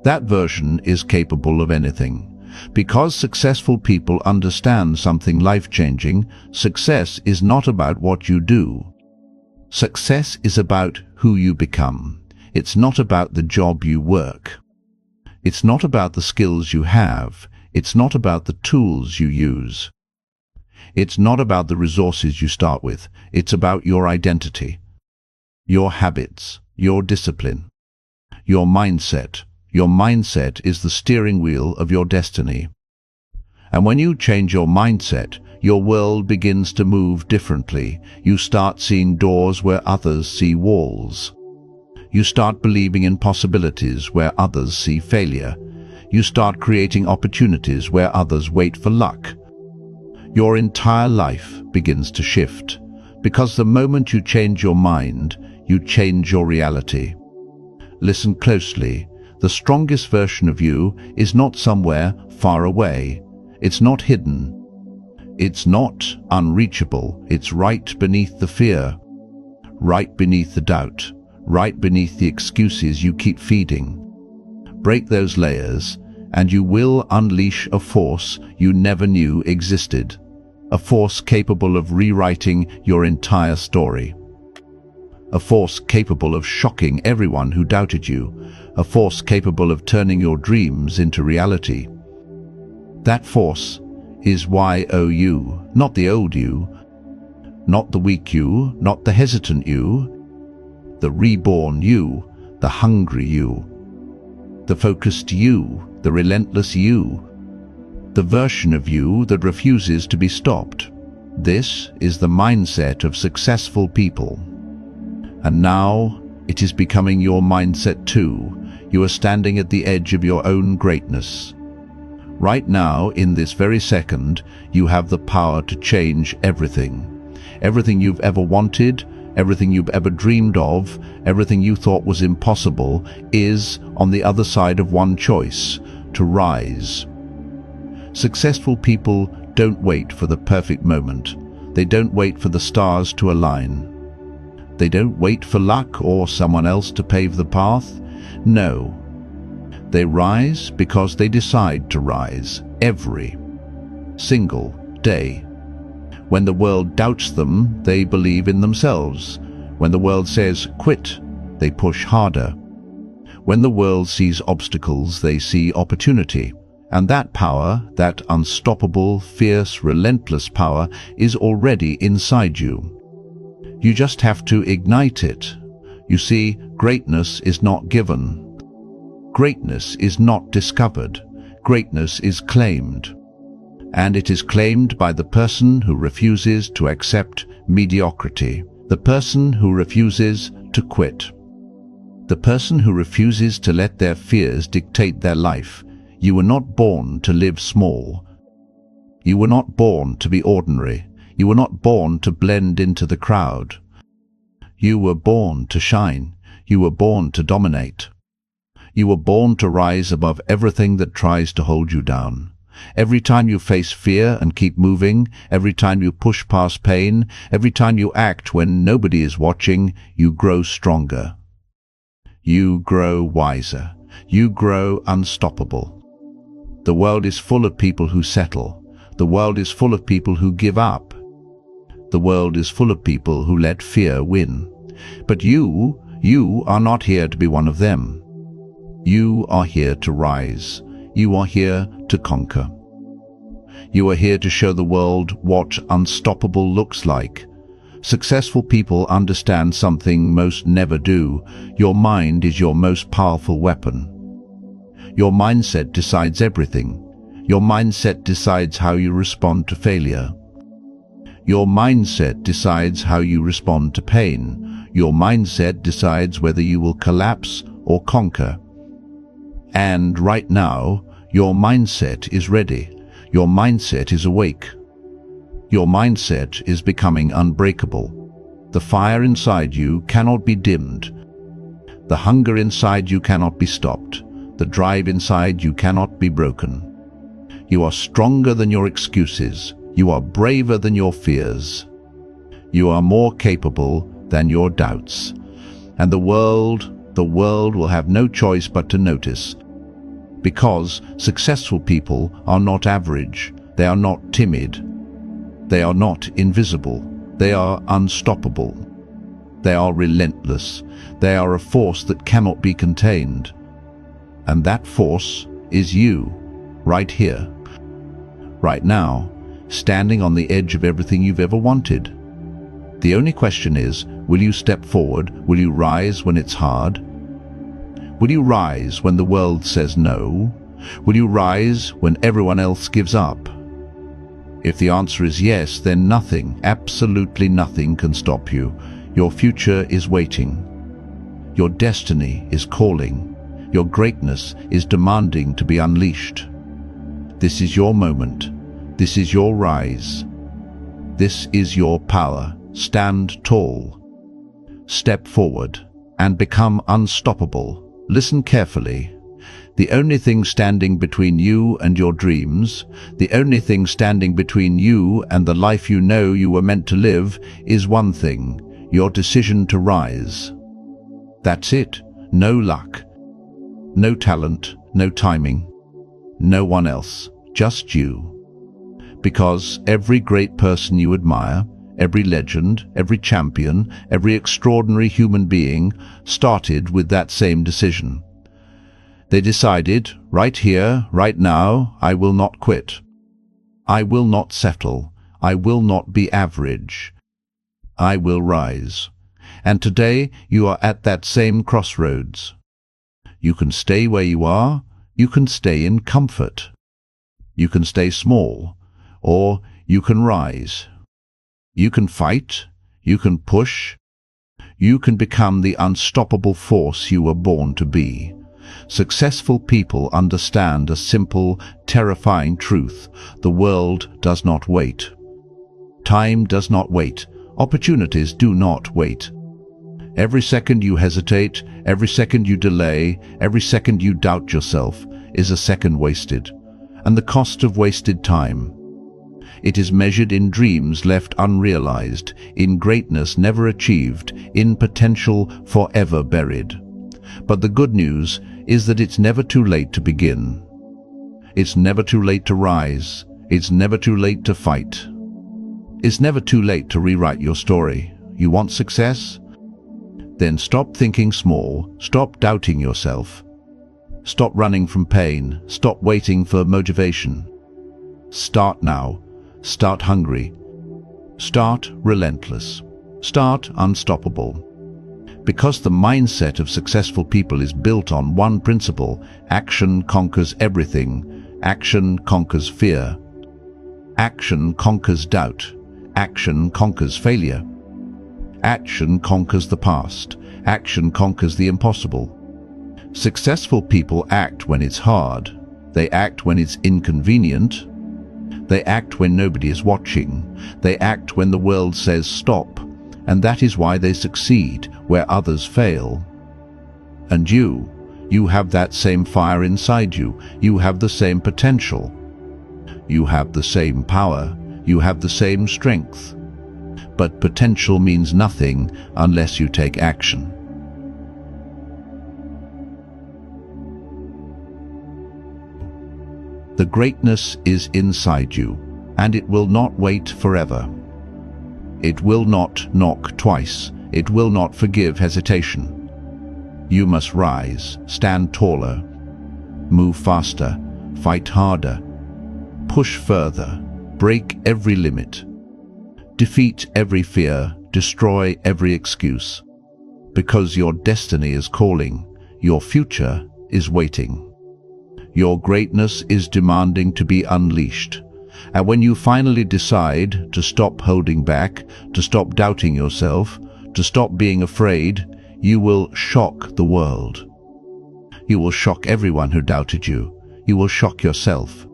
That version is capable of anything. Because successful people understand something life-changing, success is not about what you do. Success is about who you become. It's not about the job you work. It's not about the skills you have. It's not about the tools you use. It's not about the resources you start with. It's about your identity, your habits, your discipline, your mindset. Your mindset is the steering wheel of your destiny. And when you change your mindset, your world begins to move differently. You start seeing doors where others see walls. You start believing in possibilities where others see failure. You start creating opportunities where others wait for luck. Your entire life begins to shift, because the moment you change your mind, you change your reality. Listen closely. The strongest version of you is not somewhere far away. It's not hidden. It's not unreachable. It's right beneath the fear, right beneath the doubt, right beneath the excuses you keep feeding. Break those layers, and you will unleash a force you never knew existed. A force capable of rewriting your entire story. A force capable of shocking everyone who doubted you. A force capable of turning your dreams into reality. That force is YOU, not the old you, not the weak you, not the hesitant you, the reborn you, the hungry you, the focused you, the relentless you, the version of you that refuses to be stopped. This is the mindset of successful people. And now it is becoming your mindset too. You are standing at the edge of your own greatness. Right now, in this very second, you have the power to change everything. Everything you've ever wanted, everything you've ever dreamed of, everything you thought was impossible is on the other side of one choice: to rise. Successful people don't wait for the perfect moment. They don't wait for the stars to align. They don't wait for luck or someone else to pave the path. No. They rise because they decide to rise every single day. When the world doubts them, they believe in themselves. When the world says quit, they push harder. When the world sees obstacles, they see opportunity. And that power, that unstoppable, fierce, relentless power, is already inside you. You just have to ignite it. You see, greatness is not given. Greatness is not discovered. Greatness is claimed. And it is claimed by the person who refuses to accept mediocrity. The person who refuses to quit. The person who refuses to let their fears dictate their life. You were not born to live small. You were not born to be ordinary. You were not born to blend into the crowd. You were born to shine. You were born to dominate. You were born to rise above everything that tries to hold you down. Every time you face fear and keep moving, every time you push past pain, every time you act when nobody is watching, you grow stronger. You grow wiser. You grow unstoppable. The world is full of people who settle. The world is full of people who give up. The world is full of people who let fear win. But you are not here to be one of them. You are here to rise. You are here to conquer. You are here to show the world what unstoppable looks like. Successful people understand something most never do. Your mind is your most powerful weapon. Your mindset decides everything. Your mindset decides how you respond to failure. Your mindset decides how you respond to pain. Your mindset decides whether you will collapse or conquer. And right now, your mindset is ready. Your mindset is awake. Your mindset is becoming unbreakable. The fire inside you cannot be dimmed. The hunger inside you cannot be stopped. The drive inside you cannot be broken. You are stronger than your excuses. You are braver than your fears. You are more capable than your doubts. And the world will have no choice but to notice. Because successful people are not average. They are not timid. They are not invisible. They are unstoppable. They are relentless. They are a force that cannot be contained. And that force is you, right here, right now, standing on the edge of everything you've ever wanted. The only question is, will you step forward? Will you rise when it's hard? Will you rise when the world says no? Will you rise when everyone else gives up? If the answer is yes, then nothing, absolutely nothing can stop you. Your future is waiting. Your destiny is calling. Your greatness is demanding to be unleashed. This is your moment. This is your rise. This is your power. Stand tall. Step forward and become unstoppable. Listen carefully. The only thing standing between you and your dreams, the only thing standing between you and the life you know you were meant to live, is one thing: your decision to rise. That's it. No luck. No talent, no timing, no one else, just you. Because every great person you admire, every legend, every champion, every extraordinary human being started with that same decision. They decided, right here, right now, I will not quit. I will not settle. I will not be average. I will rise. And today you are at that same crossroads. You can stay where you are. You can stay in comfort. You can stay small, or you can rise. You can fight. You can push. You can become the unstoppable force you were born to be. Successful people understand a simple, terrifying truth: the world does not wait. Time does not wait. Opportunities do not wait. Every second you hesitate, every second you delay, every second you doubt yourself is a second wasted, and the cost of wasted time. It is measured in dreams left unrealized, in greatness never achieved, in potential forever buried. But the good news is that it's never too late to begin. It's never too late to rise. It's never too late to fight. It's never too late to rewrite your story. You want success? Then stop thinking small. Stop doubting yourself. Stop running from pain. Stop waiting for motivation. Start now. Start hungry. Start relentless. Start unstoppable. Because the mindset of successful people is built on one principle: action conquers everything. Action conquers fear. Action conquers doubt. Action conquers failure. Action conquers the past. Action conquers the impossible. Successful people act when it's hard. They act when it's inconvenient. They act when nobody is watching. They act when the world says stop. And that is why they succeed where others fail. And you have that same fire inside you. You have the same potential. You have the same power. You have the same strength. But potential means nothing unless you take action. The greatness is inside you, and it will not wait forever. It will not knock twice. It will not forgive hesitation. You must rise, stand taller, move faster, fight harder, push further, break every limit, defeat every fear, destroy every excuse. Because your destiny is calling, your future is waiting. Your greatness is demanding to be unleashed. And when you finally decide to stop holding back, to stop doubting yourself, to stop being afraid, you will shock the world. You will shock everyone who doubted you. You will shock yourself.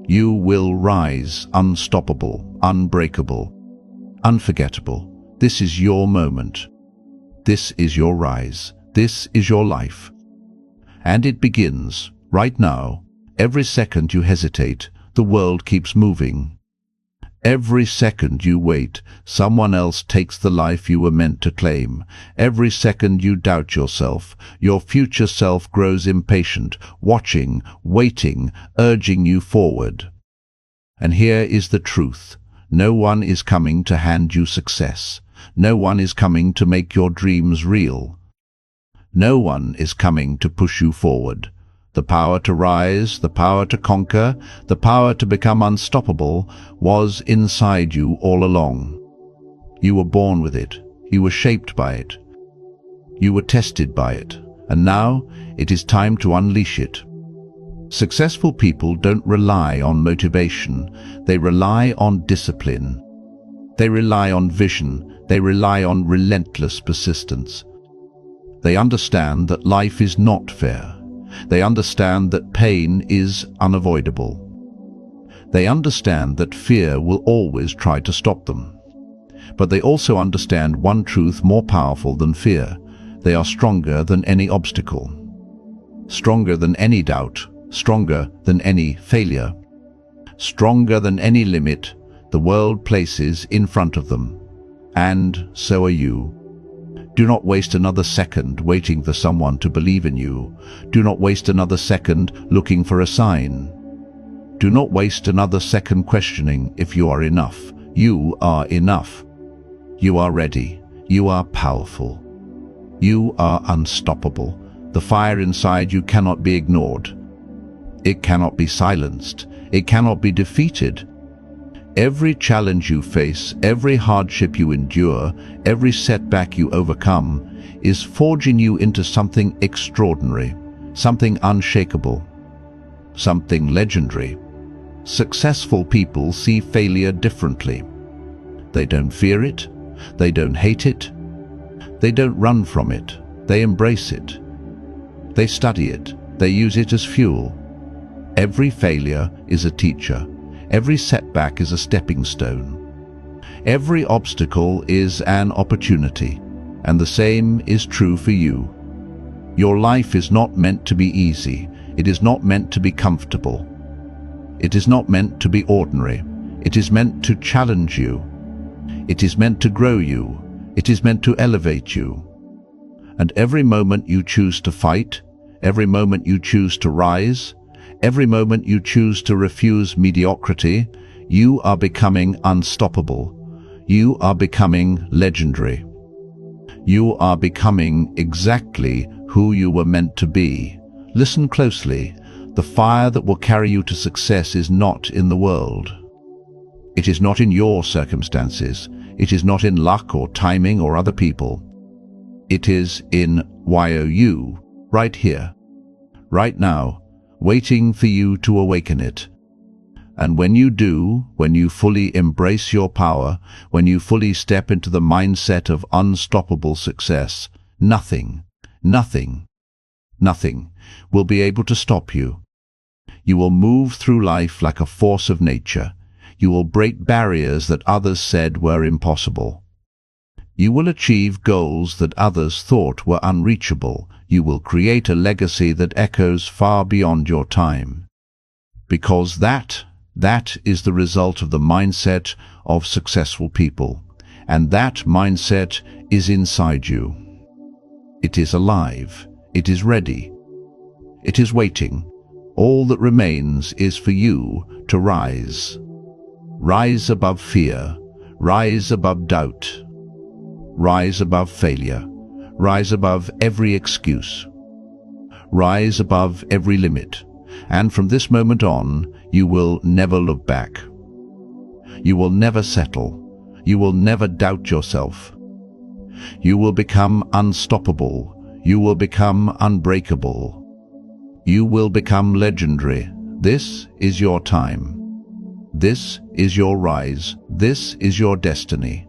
You will rise, unstoppable, unbreakable, unforgettable. This is your moment. This is your rise. This is your life. And it begins right now. Every second you hesitate, the world keeps moving. Every second you wait, someone else takes the life you were meant to claim. Every second you doubt yourself, your future self grows impatient, watching, waiting, urging you forward. And here is the truth. No one is coming to hand you success. No one is coming to make your dreams real. No one is coming to push you forward. The power to rise, the power to conquer, the power to become unstoppable was inside you all along. You were born with it. You were shaped by it. You were tested by it. And now it is time to unleash it. Successful people don't rely on motivation. They rely on discipline. They rely on vision. They rely on relentless persistence. They understand that life is not fair. They understand that pain is unavoidable. They understand that fear will always try to stop them. But they also understand one truth more powerful than fear. They are stronger than any obstacle. Stronger than any doubt. Stronger than any failure. Stronger than any limit the world places in front of them. And so are you. Do not waste another second waiting for someone to believe in you. Do not waste another second looking for a sign. Do not waste another second questioning if you are enough. You are enough. You are ready. You are powerful. You are unstoppable. The fire inside you cannot be ignored. It cannot be silenced. It cannot be defeated. Every challenge you face, every hardship you endure, every setback you overcome is forging you into something extraordinary, something unshakable, something legendary. Successful people see failure differently. They don't fear it. They don't hate it. They don't run from it. They embrace it. They study it. They use it as fuel. Every failure is a teacher. Every setback is a stepping stone. Every obstacle is an opportunity, and the same is true for you. Your life is not meant to be easy. It is not meant to be comfortable. It is not meant to be ordinary. It is meant to challenge you. It is meant to grow you. It is meant to elevate you. And every moment you choose to fight, every moment you choose to rise, every moment you choose to refuse mediocrity, you are becoming unstoppable. You are becoming legendary. You are becoming exactly who you were meant to be. Listen closely. The fire that will carry you to success is not in the world. It is not in your circumstances. It is not in luck or timing or other people. It is in you, right here, right now, waiting for you to awaken it. And when you do, when you fully embrace your power, when you fully step into the mindset of unstoppable success, nothing will be able to stop you. You will move through life like a force of nature. You will break barriers that others said were impossible. You will achieve goals that others thought were unreachable. You will create a legacy that echoes far beyond your time. Because that is the result of the mindset of successful people. And that mindset is inside you. It is alive. It is ready. It is waiting. All that remains is for you to rise. Rise above fear. Rise above doubt. Rise above failure. Rise above every excuse. Rise above every limit. And from this moment on, you will never look back. You will never settle. You will never doubt yourself. You will become unstoppable. You will become unbreakable. You will become legendary. This is your time. This is your rise. This is your destiny.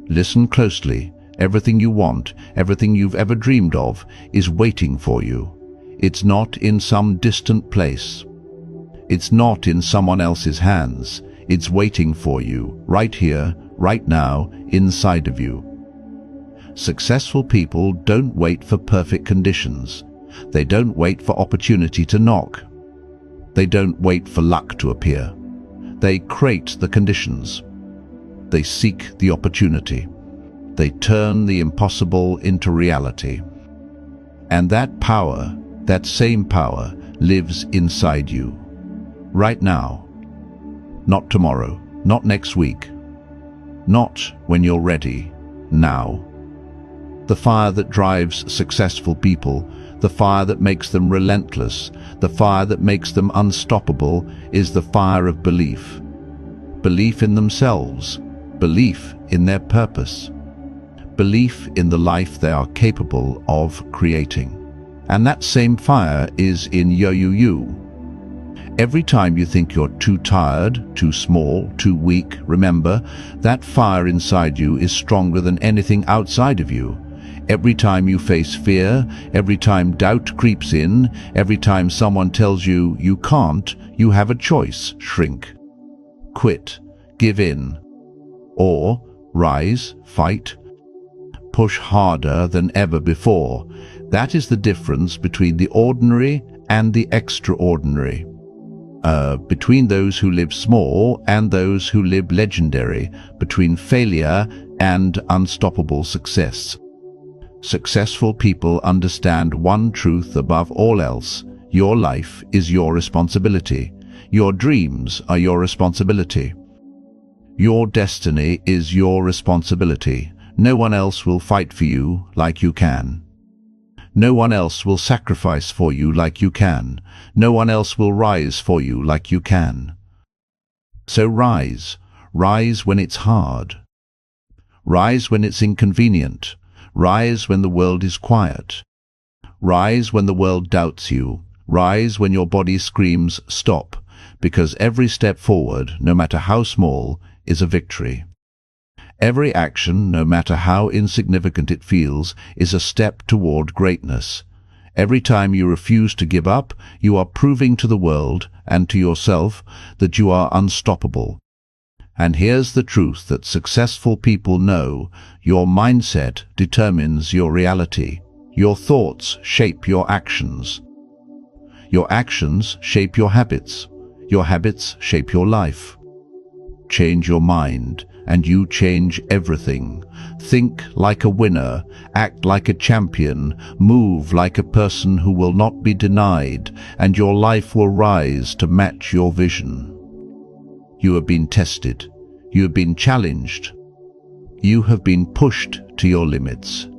Listen closely. Everything you want, everything you've ever dreamed of, is waiting for you. It's not in some distant place. It's not in someone else's hands. It's waiting for you, right here, right now, inside of you. Successful people don't wait for perfect conditions. They don't wait for opportunity to knock. They don't wait for luck to appear. They create the conditions. They seek the opportunity. They turn the impossible into reality. And that power, that same power, lives inside you. Right now. Not tomorrow. Not next week. Not when you're ready. now. The fire that drives successful people, the fire that makes them relentless, the fire that makes them unstoppable, is the fire of belief. Belief in themselves, belief in their purpose, belief in the life they are capable of creating. And that same fire is in you. Every time you think you're too tired, too small, too weak, remember, that fire inside you is stronger than anything outside of you. Every time you face fear, every time doubt creeps in, every time someone tells you you can't, you have a choice: shrink, quit, give in, or rise, fight, push harder than ever before. That is the difference between the ordinary and the extraordinary. Between those who live small and those who live legendary, between failure and unstoppable success. Successful people understand one truth above all else: your life is your responsibility. Your dreams are your responsibility. Your destiny is your responsibility. No one else will fight for you like you can. No one else will sacrifice for you like you can. No one else will rise for you like you can. So rise. Rise when it's hard. Rise when it's inconvenient. Rise when the world is quiet. Rise when the world doubts you. Rise when your body screams stop, because every step forward, no matter how small, is a victory. Every action, no matter how insignificant it feels, is a step toward greatness. Every time you refuse to give up, you are proving to the world and to yourself that you are unstoppable. And here's the truth that successful people know: your mindset determines your reality. Your thoughts shape your actions. Your actions shape your habits. Your habits shape your life. Change your mind, and you change everything. Think like a winner, act like a champion, move like a person who will not be denied, and your life will rise to match your vision. You have been tested. You have been challenged. You have been pushed to your limits.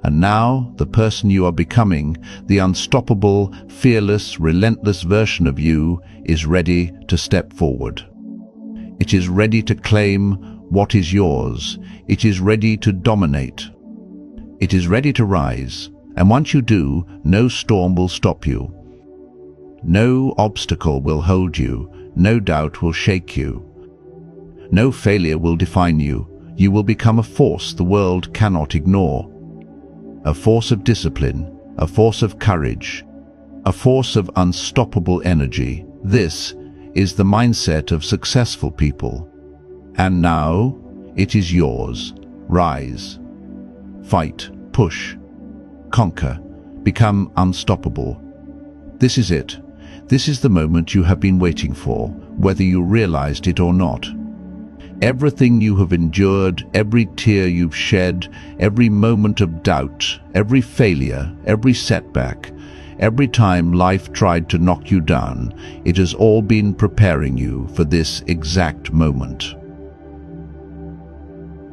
And now the person you are becoming, the unstoppable, fearless, relentless version of you, is ready to step forward. It is ready to claim what is yours. It is ready to dominate. It is ready to rise. And once you do, no storm will stop you. No obstacle will hold you. No doubt will shake you. No failure will define you. You will become a force the world cannot ignore. A force of discipline, a force of courage, a force of unstoppable energy. This is the mindset of successful people. And now, it is yours. Rise. Fight. Push. Conquer. Become unstoppable. This is it. This is the moment you have been waiting for, whether you realized it or not. Everything you have endured, every tear you've shed, every moment of doubt, every failure, every setback, every time life tried to knock you down, it has all been preparing you for this exact moment.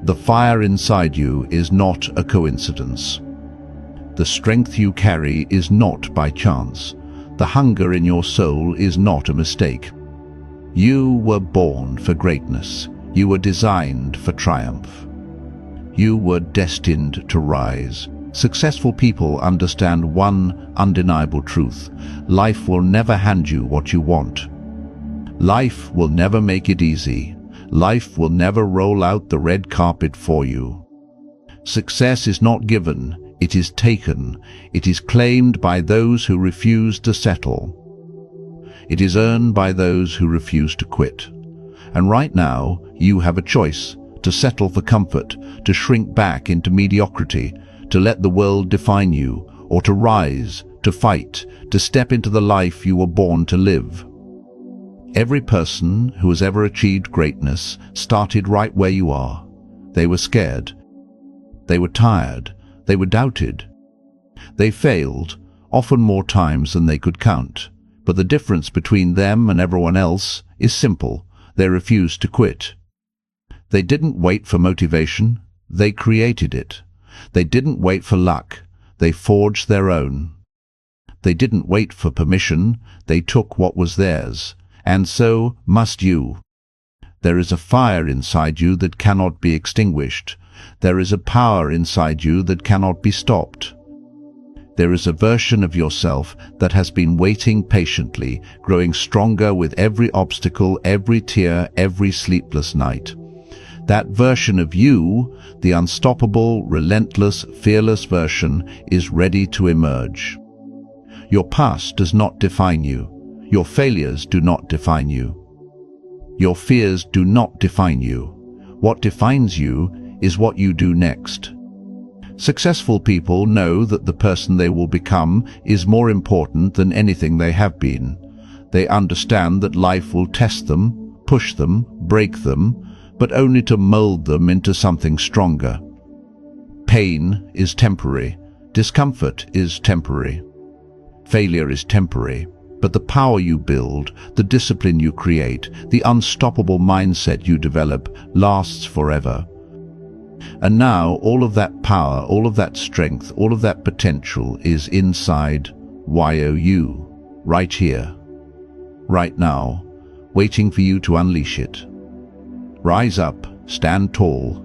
The fire inside you is not a coincidence. The strength you carry is not by chance. The hunger in your soul is not a mistake. You were born for greatness. You were designed for triumph. You were destined to rise. Successful people understand one undeniable truth: life will never hand you what you want. Life will never make it easy. Life will never roll out the red carpet for you. Success is not given, it is taken. It is claimed by those who refuse to settle. It is earned by those who refuse to quit. And right now, you have a choice: to settle for comfort, to shrink back into mediocrity, to let the world define you, or to rise, to fight, to step into the life you were born to live. Every person who has ever achieved greatness started right where you are. They were scared. They were tired. They were doubted. They failed, often more times than they could count. But the difference between them and everyone else is simple: they refused to quit. They didn't wait for motivation. They created it. They didn't wait for luck. They forged their own. They didn't wait for permission. They took what was theirs. And so must you. There is a fire inside you that cannot be extinguished. There is a power inside you that cannot be stopped. There is a version of yourself that has been waiting patiently, growing stronger with every obstacle, every tear, every sleepless night. That version of you, the unstoppable, relentless, fearless version, is ready to emerge. Your past does not define you. Your failures do not define you. Your fears do not define you. What defines you is what you do next. Successful people know that the person they will become is more important than anything they have been. They understand that life will test them, push them, break them, but only to mold them into something stronger. Pain is temporary. Discomfort is temporary. Failure is temporary. But the power you build, the discipline you create, the unstoppable mindset you develop lasts forever. And now all of that power, all of that strength, all of that potential is inside you, right here, right now, waiting for you to unleash it. Rise up, stand tall,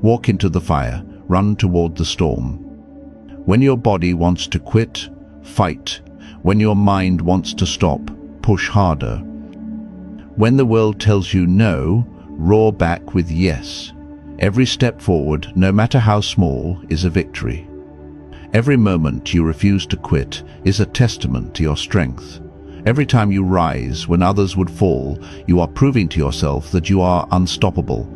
walk into the fire, run toward the storm. When your body wants to quit, fight. When your mind wants to stop, push harder. When the world tells you no, roar back with yes. Every step forward, no matter how small, is a victory. Every moment you refuse to quit is a testament to your strength. Every time you rise when others would fall, you are proving to yourself that you are unstoppable.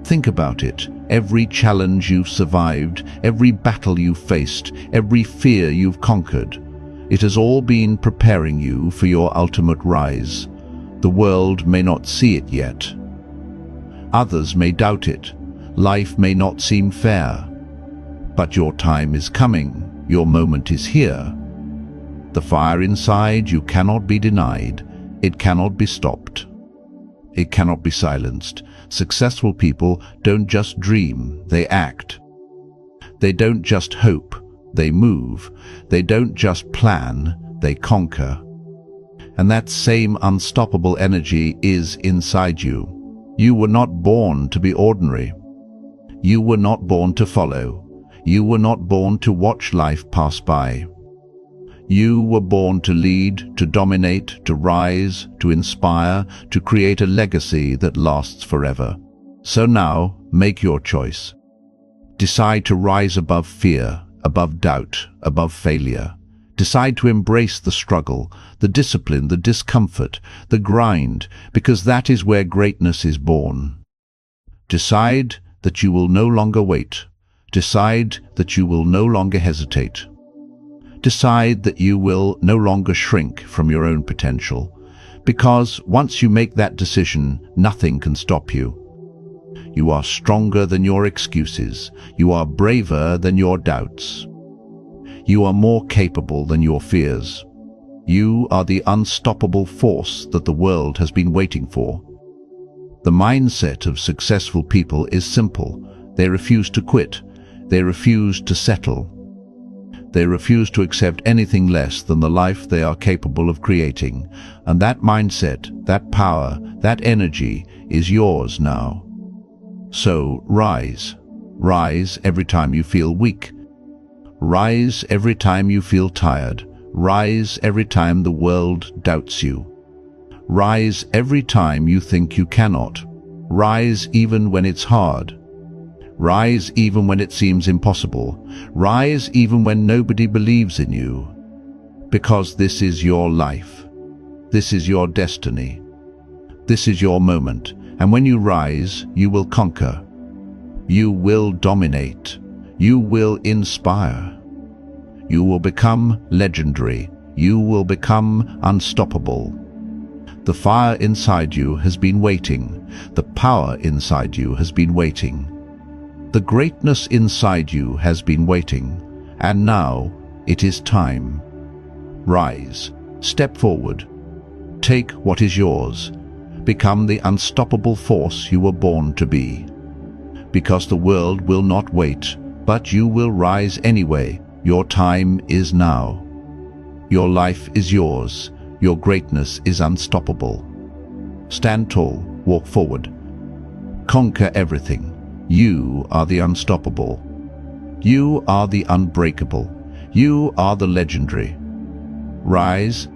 Think about it. Every challenge you've survived, every battle you've faced, every fear you've conquered, it has all been preparing you for your ultimate rise. The world may not see it yet. Others may doubt it. Life may not seem fair. But your time is coming. Your moment is here. The fire inside you cannot be denied. It cannot be stopped. It cannot be silenced. Successful people don't just dream, they act. They don't just hope, they move. They don't just plan, they conquer. And that same unstoppable energy is inside you. You were not born to be ordinary. You were not born to follow. You were not born to watch life pass by. You were born to lead, to dominate, to rise, to inspire, to create a legacy that lasts forever. So now, make your choice. Decide to rise above fear, above doubt, above failure. Decide to embrace the struggle, the discipline, the discomfort, the grind, because that is where greatness is born. Decide that you will no longer wait. Decide that you will no longer hesitate. Decide that you will no longer shrink from your own potential, because once you make that decision, nothing can stop you. You are stronger than your excuses. You are braver than your doubts. You are more capable than your fears. You are the unstoppable force that the world has been waiting for. The mindset of successful people is simple. They refuse to quit. They refuse to settle. They refuse to accept anything less than the life they are capable of creating. And that mindset, that power, that energy is yours now. So rise. Rise every time you feel weak. Rise every time you feel tired. Rise every time the world doubts you. Rise every time you think you cannot. Rise even when it's hard. Rise even when it seems impossible. Rise even when nobody believes in you. Because this is your life. This is your destiny. This is your moment. And when you rise, you will conquer. You will dominate. You will inspire. You will become legendary. You will become unstoppable. The fire inside you has been waiting. The power inside you has been waiting. The greatness inside you has been waiting, and now it is time. Rise, step forward, take what is yours, become the unstoppable force you were born to be. because the world will not wait, but you will rise anyway. Your time is now. Your life is yours. Your greatness is unstoppable. Stand tall, walk forward. Conquer everything. You are the unstoppable. You are the unbreakable. You are the legendary. Rise,